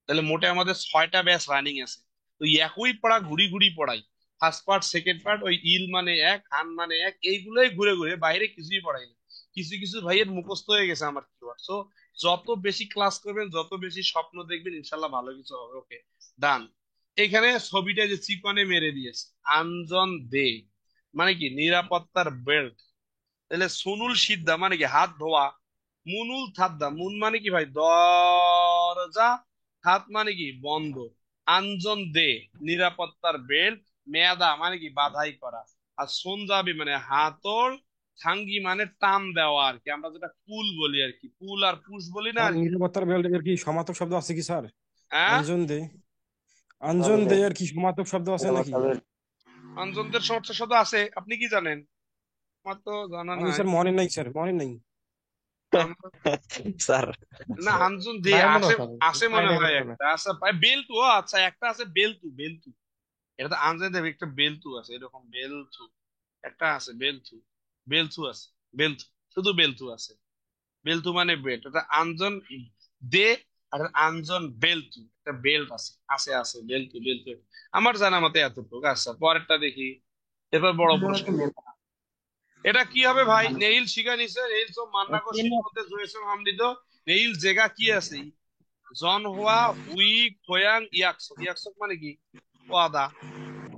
তাহলে মোটে আমাদের 6টা ব্যাচ রানিং আছে। তো একই পড়া ঘুরি ঘুরি পড়াই, ফার্স্ট পার্ট সেকেন্ড পার্ট, ওই ইল মানে এক, হান মানে এক, এইগুলোই ঘুরে ঘুরে, বাইরে কিছুই পড়াই না। কিছু কিছু ভাইয়ের মুখস্থ হয়ে গেছে আমার কিওয়ার্ড। সো যত বেশি ক্লাস করবেন, যত বেশি স্বপ্ন দেখবেন, ইনশাল্লাহ ভালো কিছু হবে। ওকে, ডান। এখানে ছবিটা যে চিকনে মেরে দিয়েছে, আঞ্জন দে মানে কি নিরাপত্তার বেল্ট। তাহলে সুনুল সিদ্ধা মানে কি হাত ধোয়া, মুনুল থাদ্দা, মুন মানে কি ভাই দরজা, হাত মানে কি বন্ধ, আঞ্জন দে নিরাপত্তার বেল্ট, মেয়াদা মানে কি বাধাই করা, আর সোনজাবি মানে হাতল, থাঙ্গি মানে টান দেওয়া আর কি, আমরা যেটা পুল বলি আর কি, পুল আর পুশ বলি না স্যার আর কি। নিরাপত্তার বেল্টের কি সমার্থক শব্দ আছে কি স্যার? হ্যাঁ, আঞ্জন দে, আঞ্জন দে এর কি সমার্থক শব্দ আছে নাকি? আঞ্জনদের সমস্যা শুধু আছে, আপনি কি জানেন? আমার তো জানা আমি নাই। স্যার মনে নাই, স্যার মনে নাই। আমার- স্যার। না, আঞ্জন দে নাই মনে আছে, হয়, আছে নাই মনে নাই হয় মনে হয়। একটা আছে, বেলতু, ও আচ্ছা একটা আছে বেলতু, বেলতু, এটা তো আনজান দেবে, একটা বেলতু আছে এরকম, বেলতু একটা আছে, বেলতু, বেলতু আছে, বেলতু। শুধু বেলতু আছে। বেলতু মানে বেল্ট, এটা আঞ্জন দে, আর আঞ্জন বেলতু, একটা বেল্ট আছে, আছে আছে বেলতু বেলতু। আমার জানা মতে এতটুকু। আচ্ছা পরেরটা দেখি, এরপর বড় প্রশ্ন। এটা কি হবে ভাই? নেইল শিখা নিছে, নেইল সব মান্না কো শীত মধ্যে জয়েসম হামদিদ। নেইল জায়গা কি আছে? জন হওয়া, হুই, খয়াং, ইয়াকসক। ইয়াকসক মানে কি? ওয়াদা।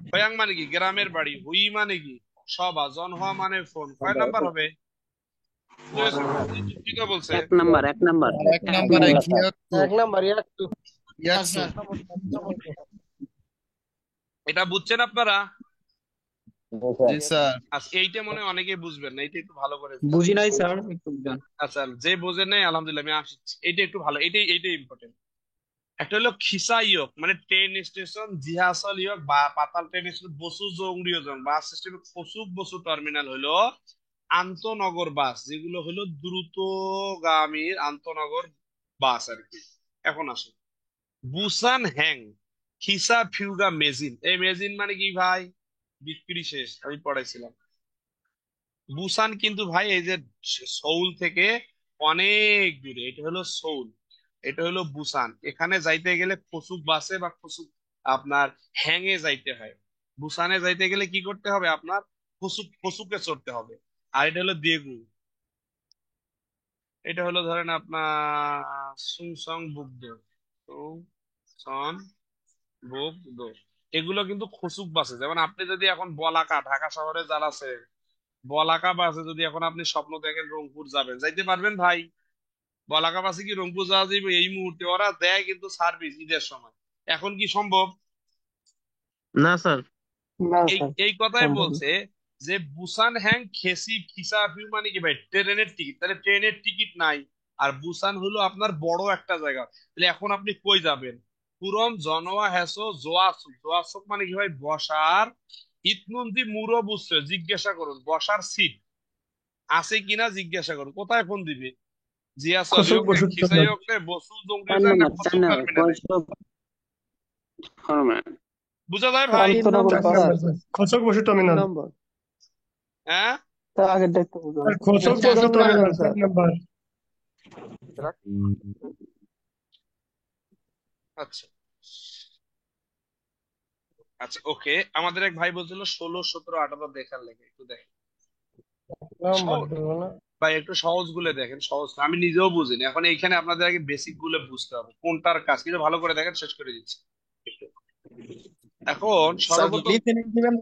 খয়াং মানে কি? গ্রামের বাড়ি। হুই মানে কি? সবা। জন হওয়া মানে ফোন। কয় নাম্বার হবে? জয়েসম কি বলছে? এক নাম্বার, এক নাম্বার। এক নাম্বারে ঘিয়াত্তু। এক নাম্বার একটু ইয়াকসু। এটা বুঝছেন আপনারা? জি স্যার। আচ্ছা এইটা মনে হয় অনেকে বুঝবেন না, এইটা একটু ভালো করে বুঝবেন। বুঝি নাই স্যার, একটু বুঝান। আচ্ছা যে বোঝেন নাই আলহামদুলিল্লাহ, আমি আসছি। এইটা একটু ভালো, এইটাই ইম্পর্টেন্ট। একটা হলো খিসা ইয়ক, মানে ট্রেন স্টেশন, জিহাসল ইয়ক বা পাতাল ট্রেন স্টেশন, বসু জংরিয় জং বাস সিস্টেমে কসুক বসু টার্মিনাল হলো আন্তনগর বাস, যেগুলো হলো দ্রুতগামীর আন্তনগর বাস আর কি। এখন আসুন, বুসান হ্যাং খিসা ফিউগা মেজিন। এই মেজিন মানে কি ভাই? বিক্রি শেষ, আমি পড়াইছিলাম। বুসান কিন্তু ভাই এই যে সৌল থেকে অনেক দূরে, এটা হলো সৌল, এটা হলো বুসান। এখানে যাইতে গেলে খসুক বাসে বা খসুক আপনার হ্যাংয়ে যাইতে হয়। বুসানে যাইতে গেলে কি করতে হবে? আপনার খসুকে চড়তে হবে। আর এটা হলো দেগু, এটা হলো ধরেন আপনার সুংসং বুকদো, সুংসং বুকদো। এগুলো কিন্তু খসুক বাসে। যেমন আপনি যদি এখন বলাকা, ঢাকা শহরে যারা আছে, বলাকা বাসে যদি এখন আপনি স্বপ্ন দেখেন রংপুর যাবেন, যাইতে পারবেন ভাই? বলাকা বাসে কি রংপুর যাওয়া যাবে এই মুহূর্তে? ওরা দেয় কিন্তু সার্ভিস ঈদের সময়। এখন কি সম্ভব? না স্যার। না এই স্যার, এই কথাই সম্ভব না। বলছে যে বুসান হ্যাং খেসি খিসা ফিউ মানে কি ভাই? ট্রেনের টিকিট। তাহলে ট্রেনের টিকিট নাই, আর বুসান হলো আপনার বড় একটা জায়গা। তাহলে এখন আপনি কই যাবেন? পুরন জনোয়া হেসো জোয়াসুক। জোয়াসুক মানে কি ভাই? বসার। ইতনুন্দি মুরো বুঝছে, জিজ্ঞাসা করুন বসার সিট আছে কিনা জিজ্ঞাসা করুন। কোথায় ফোন দিবে? জিয়াসল খসুক হোক নে, বসু খিসাই হোক নে, বসু জঙ্গলি চার যাক না নাম্বার, চার খসুক নাম্বার, টার্মিনালে। বুঝা যায় ভাই? আন্তনগর চার বাস নাম্বার স্যার। খসক বসু টার্মিনাল। নম্বর, হ্যাঁ তার আগেরটা একটু বুঝান। আর খসক চার Basu number terminal sir. 4 number. আচ্ছা আচ্ছা ওকে। আমাদের এক ভাই বলছিল 16, 17, 18 দেখার লেগে, একটু দেখেন। নাম্বার সহজ দেবো না। ভাই, একটু সহজ গুলো দেখেন। সহজ না, আমি নিজেও বুঝিনি। এখন এইখানে আপনাদের আগে বেসিক গুলো বুঝতে হবে, কোনটার কাজ কিন্তু ভালো করে দেখেন, শেষ করে দিচ্ছি। এখন স্যার কি সর্বপ্রথম লিথেনিক দিবেন?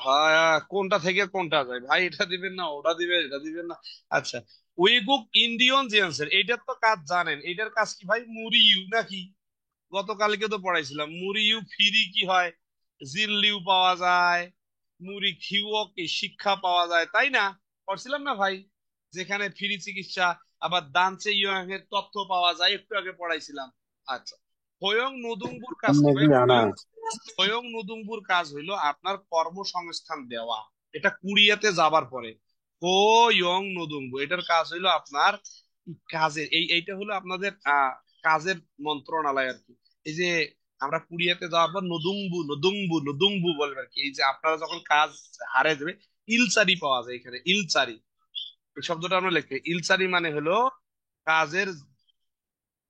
হ্যাঁ, কোনটা থেকে কোনটা যায় ভাই? এটা দিবেন না ওটা দিবেন, এটা দিবেন না। আচ্ছা, উইগুক ইন্ডিয়ন জেন্সের এইটার তো কাজ জানেন। এইটার কাজ কি ভাই? মুরিউ নাকি? গতকালকে তো পড়াইছিলাম মুরিউ ফিরি কি হয়? জিরলিউ পাওয়া যায়, মুরি খিউও কি শিক্ষা পাওয়া যায়, তাই না? পড়ছিলাম না ভাই? যেখানে ফ্রি চিকিৎসা, আবার দানচে ইয়ং এর তথ্য পাওয়া যায়, একটু আগে পড়াইছিলাম। আচ্ছা, হয়ং নদুংবুর কাজ কি ভাই? হয়ং নদুংবুর কাজ হইলো আপনার কর্মসংস্থান দেওয়া। এটা কুড়িয়াতে যাবার পরে হো ইয়ং নদুংবু, এটার কাজ হইলো আপনার কাজের এইটা হলো আপনাদের কাজের মন্ত্রণালয় আর কি। এই যে আমরা কুড়িয়াতে যাওয়ার পর নদুংবু নদুংবু নদুংবু বলবে আর কি। এই যে আপনারা যখন কাজ হারিয়ে যাবে, ইলচারি পাওয়া যায় এখানে, ইলচারি। এই শব্দটা আমরা লিখি। ইলচারি মানে হলো কাজের,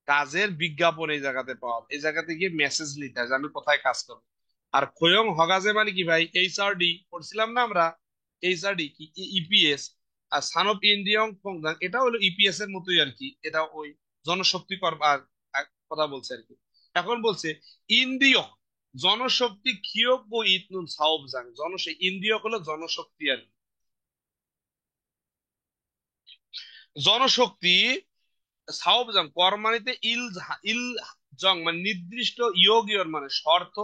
কাজের বিজ্ঞাপন এই জায়গাতে পাওয়া যায়। এই জায়গাতে গিয়ে মেসেজ নিতে হয় যে আমি কোথায় কাজ করবো। আর খয়ং হগাজে মানে কি ভাই? এইচআরডি পড়ছিলাম না আমরা? এইচআরডি কি? ইপিএস। আর সান অফ ইন্ডিয়ং ফংদাং, এটা হলো ইপিএস এর মতোই আর কি। এটা ওই জনশক্তি কথা বলছে আর কি। এখন বলছে ইন্দ্রিয় জনশক্তি খিয়োগ ও ইতনুন সাওবজাং। ইন্দ্রিয় হলো জনশক্তি আর কি। জনশক্তি সাওবজাং কর্মানিতে ইল জং মানে নির্দিষ্ট, ইয়োগিয়র মানে শর্ত,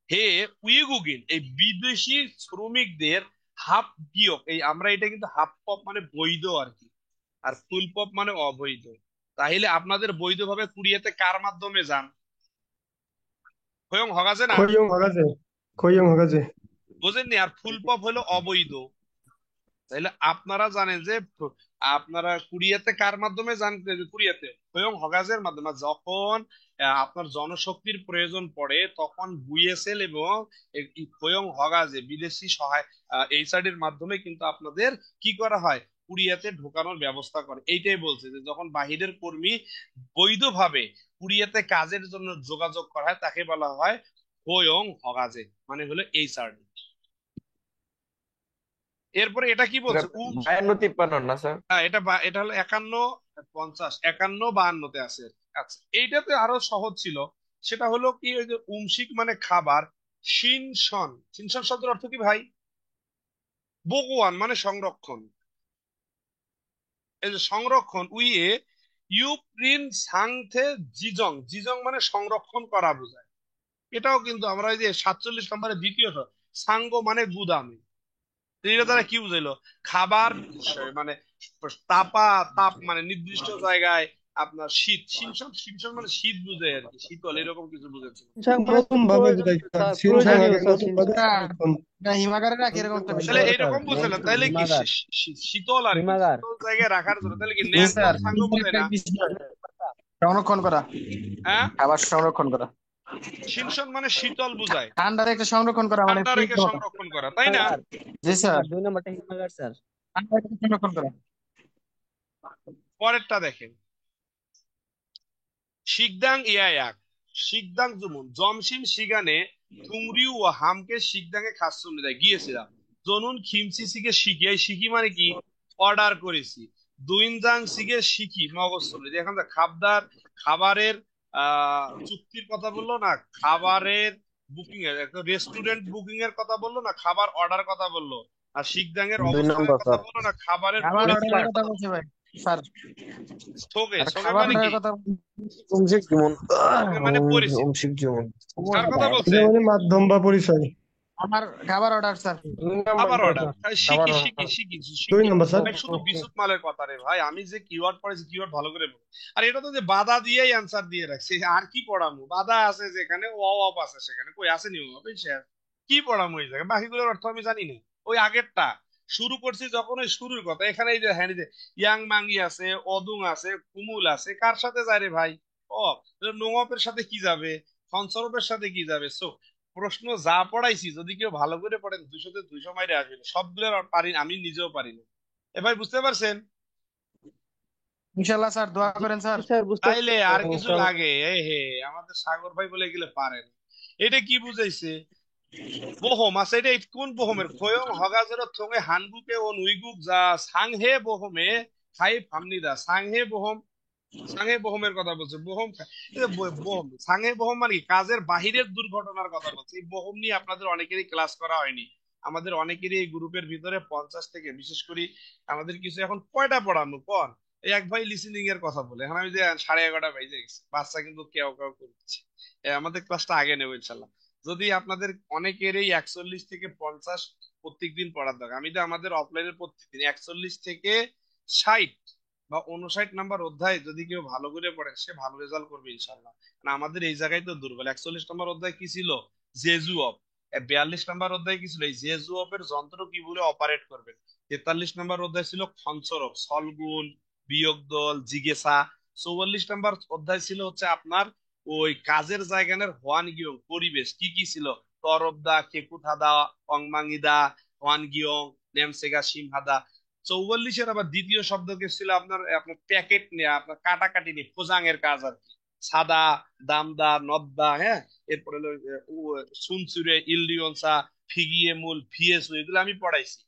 হে উইগুগিন এই বিদেশি শ্রমিকদের হাফ গিয়ক। এই আমরা এটা কিন্তু হাফ পপ মানে বৈধ আর কি, আর ফুল পপ মানে অবৈধ। তাহলে আপনাদের বৈধভাবে কুড়িয়াতে কার মাধ্যমে যান? হয়ং হগাছে না? খইয়ং হগাছে। খইয়ং হগাছে। বোঝেননি? আর ফুল পপ হলো অবৈধ। তাহলে আপনারা জানেন যে আপনারা কুড়িয়াতে কার মাধ্যমে যান? কুড়িয়াতে হয়ং হগাজের মাধ্যমে। আর যখন আপনার জনশক্তির প্রয়োজন পড়ে তখন বুয়েসেল এবং হয়ং হগাজে বিদেশি সহায় এইচআরডির মাধ্যমে কিন্তু আপনাদের কি করা হয়? কুরিয়াতে ঢোকানোর ব্যবস্থা করে। এইটাই বলছে যে যখন বাহিরের কর্মী বৈধভাবে কুরিয়াতে কাজের জন্য যোগাযোগ করা হয় তাকে বলা হয় হোয়ং হগাজে, মানে হলো এইচআরডি। এরপরে এটা কি বলছে 52-53 না স্যার? হ্যাঁ, এটা হলো 51, 50, 51, 52-তে আছে। আচ্ছা, এইটাতে আরো সহজ ছিল। সেটা হলো কি, ওই যে উমশিক মানে খাবার, শিনশন, শিনশন শব্দের অর্থ কি ভাই? বগুয়ান মানে সংরক্ষণ। এই যে সংরক্ষণ, উইয়ে ইউপ্রিন সাংথে জিজং, জিজং মানে সংরক্ষণ করা বোঝায়। এটাও কিন্তু আমরা এই যে 47 নম্বরের দ্বিতীয়ত, সাঙ্গ মানে গুদামে। তো এটা দ্বারা কি বুঝাইলো? খাবার মানে তাপ মানে নির্দিষ্ট জায়গায় আপনার শীত, শিনশন, শিনশন মানে শীত বুঝে আর কি, শীতল এরকম কিছু বুঝেছিল। নতুন ভাবে বুঝাইছে স্যার, প্রয়োজনীয় স্যার। তাহলে এইরকম বুঝলে, তাইলে কি শীতল আর কি, শীতল জায়গায় রাখার জন্য, তাহলে কি ন্যাপথন সাঙ্গ বুঝে না? সংরক্ষণ করা, হ্যাঁ, খাবার সংরক্ষণ করা, শিনশন মানে শীতল বুঝায়, ঠান্ডা রেখে সংরক্ষণ করা, মানে ঠান্ডা রেখে সংরক্ষণ করা, তাই না? জি স্যার, 2 নম্বরটা হিমাগার স্যার। ঠান্ডা রেখে সংরক্ষণ করা। পরেরটা দেখেন, শিগদাং ইয়ায়াক, শিগদাং জুমুন, জমশিম শিগানে থুংরিউ ও হামকে শিগদাঙে খাসুম দেয় গিয়েছিলাম, জনুন খিমসি সিগে শিখি, এই শিখি মানে কি? অর্ডার করেছি। দুইনজাং সিগে শিখি মগজ চলে, এখন খাবদার, খাবারের চুক্তির কথা বললো না, খাবারের বুকিং এর, একটা রেস্টুরেন্ট বুকিং এর কথা বললো না, খাবার অর্ডার কথা বললো, আর শিগদাং এর 2 অবস্থানের নম্বর কথা স্যার। বললো না, খাবারের খাবার পরিস্থিতির অর্ডারের কথা কথা বলছি ভাই স্যার, ছোকে, আর ছোকে খাবার মানে কি? অর্ডারের কথা উমশিক যেমন ছোকে মানে পরিচিতি। উমশিক যেমন কার কথা বলছে? মাধ্যম বা পরিচয়। আমার খাবার অর্ডার স্যার। 2 নম্বর খাবার অর্ডার, খাবার শিখি order। শিখি শিখি 2 শিখি। নম্বর স্যার। ভাই শুধু বিদ্যুৎ মালের কথা রে ভাই, আমি যে কিওয়ার্ড পড়েছি কিওয়ার্ড ভালো করে বল। আর এটা তো যে বাধা দিয়েই অ্যান্সার দিয়ে রাখছে, আর কি পড়ামু? বাধা আছে যেখানে, অপ আছে সেখানে, কই আসেনি অপ? কি পড়ামু এই জায়গায়? বাকিগুলোর অর্থ আমি জানি না। ওই আগেরটা শুরু করছি যখন, ওই শুরুর কথা, এখানে এই যে হ্যাঁ, এই যে ইয়াং মাঙ্গি আছে, অদুং আছে, কুমুল আছে, কার সাথে যায় রে ভাই? ও, নোংপের সাথে কি যাবে? ফনসরপের সাথে কি যাবে? সো প্রশ্ন যা পড়াইছি যদি কেউ ভালো করে পড়েন 200-তে 200 মাইরে আসবে, সবগুলো পারি না, আমি নিজেও পারি না। এ ভাই বুঝতে পারছেন? ইনশাআল্লাহ স্যার, দোয়া করেন স্যার। স্যার বুঝতে তাইলে আর কিছু ইনশাআল্লাহ। লাগে? এ হে, আমাদের সাগর ভাই বলে গেলে পারেন। এটা কি বুঝাইছে? বহম আছে, এটা কোন বহমের? খয়ং হগাজের থঙে হানগুকে ও নুইগুক যা সাংহে বহমে খাই ফামনিদা, সাংহে বহম, সাংহে বহমের কথা বলছে। বহম এই যে বহম, সাংহে বহম মানে কি? কাজের বাহিরের দুর্ঘটনার কথা বলছে। এই বহম নিয়ে আপনাদের অনেকেরই ক্লাস করা হয়নি। আমাদের অনেকেরই এই গ্রুপের ভিতরে 50 থেকে, বিশেষ করে আমাদের কিছু এখন কয়টা পড়ানো কোন, এই এক ভাই লিসেনিং এর কথা বলে, এখন আমি যে 11:30 বাজে গেছে, বাচ্চা কিন্তু কেউ কেউ করছে। আমাদের ক্লাসটা আগে নেবো ইনশাল্লাহ। যদি আপনাদের অনেকেরই 41 থেকে 50 প্রত্যেকদিন পড়ার দরকার, আমি তো আমাদের অফলাইনের প্রত্যেকদিন 41 থেকে 60 বা 59 নাম্বার অধ্যায় যদি কেউ ভালো করে পড়ে সে ভালো রেজাল্ট করবে ইনশাল্লাহ। না আমাদের এই জায়গায় তো দুর্বল। 41 নম্বর অধ্যায় কি ছিল? Jeju of. 42 নম্বর অধ্যায় কি ছিল? এই জেজু অফ এর যন্ত্র কি বলে অপারেট করবে। 43 নম্বর অধ্যায় ছিল খঞ্চর অফ, সলগুণ, বিয়োগ দল, জিজ্ঞাসা। 44 নম্বর অধ্যায় ছিল হচ্ছে আপনার ওই কাজের জায়গানের হোয়ান গিয়ং, পরিবেশ কি কি ছিল? তরবদা, কেকুথাদা, অংমাঙ্গিদা, হোয়ান গিয়ং, নেমসেগা, সিমহাদা। 44-এর আবার দ্বিতীয় শব্দ কে ছিল আপনার আপনার প্যাকেট নেওয়া, আপনার কাটাকাটি নিয়ে খোঁজাং এর কাজ আর কি। সাদা, দামদা, নদ্দা, হ্যাঁ, এরপরে হলো সুনচুরে, ইলডিওনসা, ফিগিয়ে মূল, ভিএসও, এগুলো আমি পড়াইছি।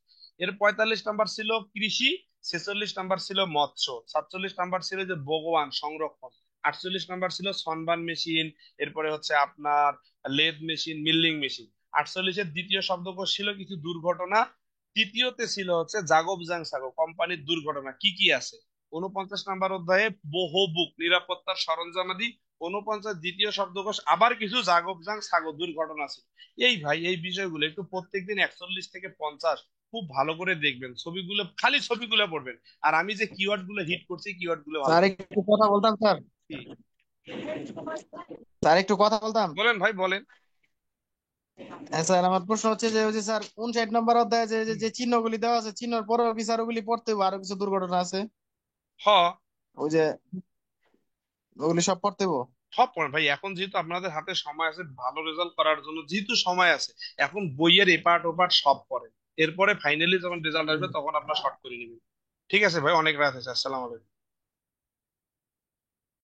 এর 45 নাম্বার ছিল কৃষি, 46 নাম্বার ছিল মৎস্য, 47 নাম্বার ছিল যে ভগবান সংরক্ষণ, 48 নাম্বার ছিল সনবান মেশিন, এরপরে হচ্ছে আপনার লেদ মেশিন, মিল্লিং মেশিন। 48-এর দ্বিতীয় শব্দকোষ ছিল কিছু দুর্ঘটনা, তৃতীয়তে ছিল হচ্ছে জাগব জাং সাগো, কোম্পানির দুর্ঘটনা কি কি আছে। 49 নাম্বার অধ্যায়ে বহুবুক, নিরাপত্তার সরঞ্জামাদি। 49 দ্বিতীয় শব্দকোষ আবার কিছু জাগব জাং সাগো দুর্ঘটনা ছিল। এই ভাই এই বিষয়গুলো একটু প্রত্যেকদিন 41 থেকে 50 খুব ভালো করে দেখবেন, ছবিগুলো খালি ছবিগুলো পড়বেন। আর আমি যে কিওয়ার্ড গুলো হিট করছি কিওয়ার্ড গুলো ভালো স্যার একটু কথা বলতাম স্যার, কি স্যার একটু কথা বলতাম। বলেন ভাই বলেন। হ্যাঁ স্যার, আমার প্রশ্ন হচ্ছে যে ওই যে স্যার 59 নম্বর অধ্যায়ে যে যে যে চিহ্নগুলি দেওয়া আছে, চিহ্নের পরেও কি স্যার ওগুলি পড়তে হবে? আরো কিছু দুর্ঘটনা আছে, হ, ওই যে ওগুলি সব পড়তে হবে? সব পড়েন ভাই। এখন যেহেতু আপনাদের হাতে সময় আছে ভালো রেজাল্ট করার জন্য, যেহেতু সময় আছে, এখন বইয়ের এপার্ট ওপার্ট সব পড়েন। এরপরে ফাইনালি যখন রেজাল্ট আসবে তখন আপনার শর্ট করে নেবেন। ঠিক আছে ভাই, অনেক রাত হয়েছে। আসসালামু আলাইকুম।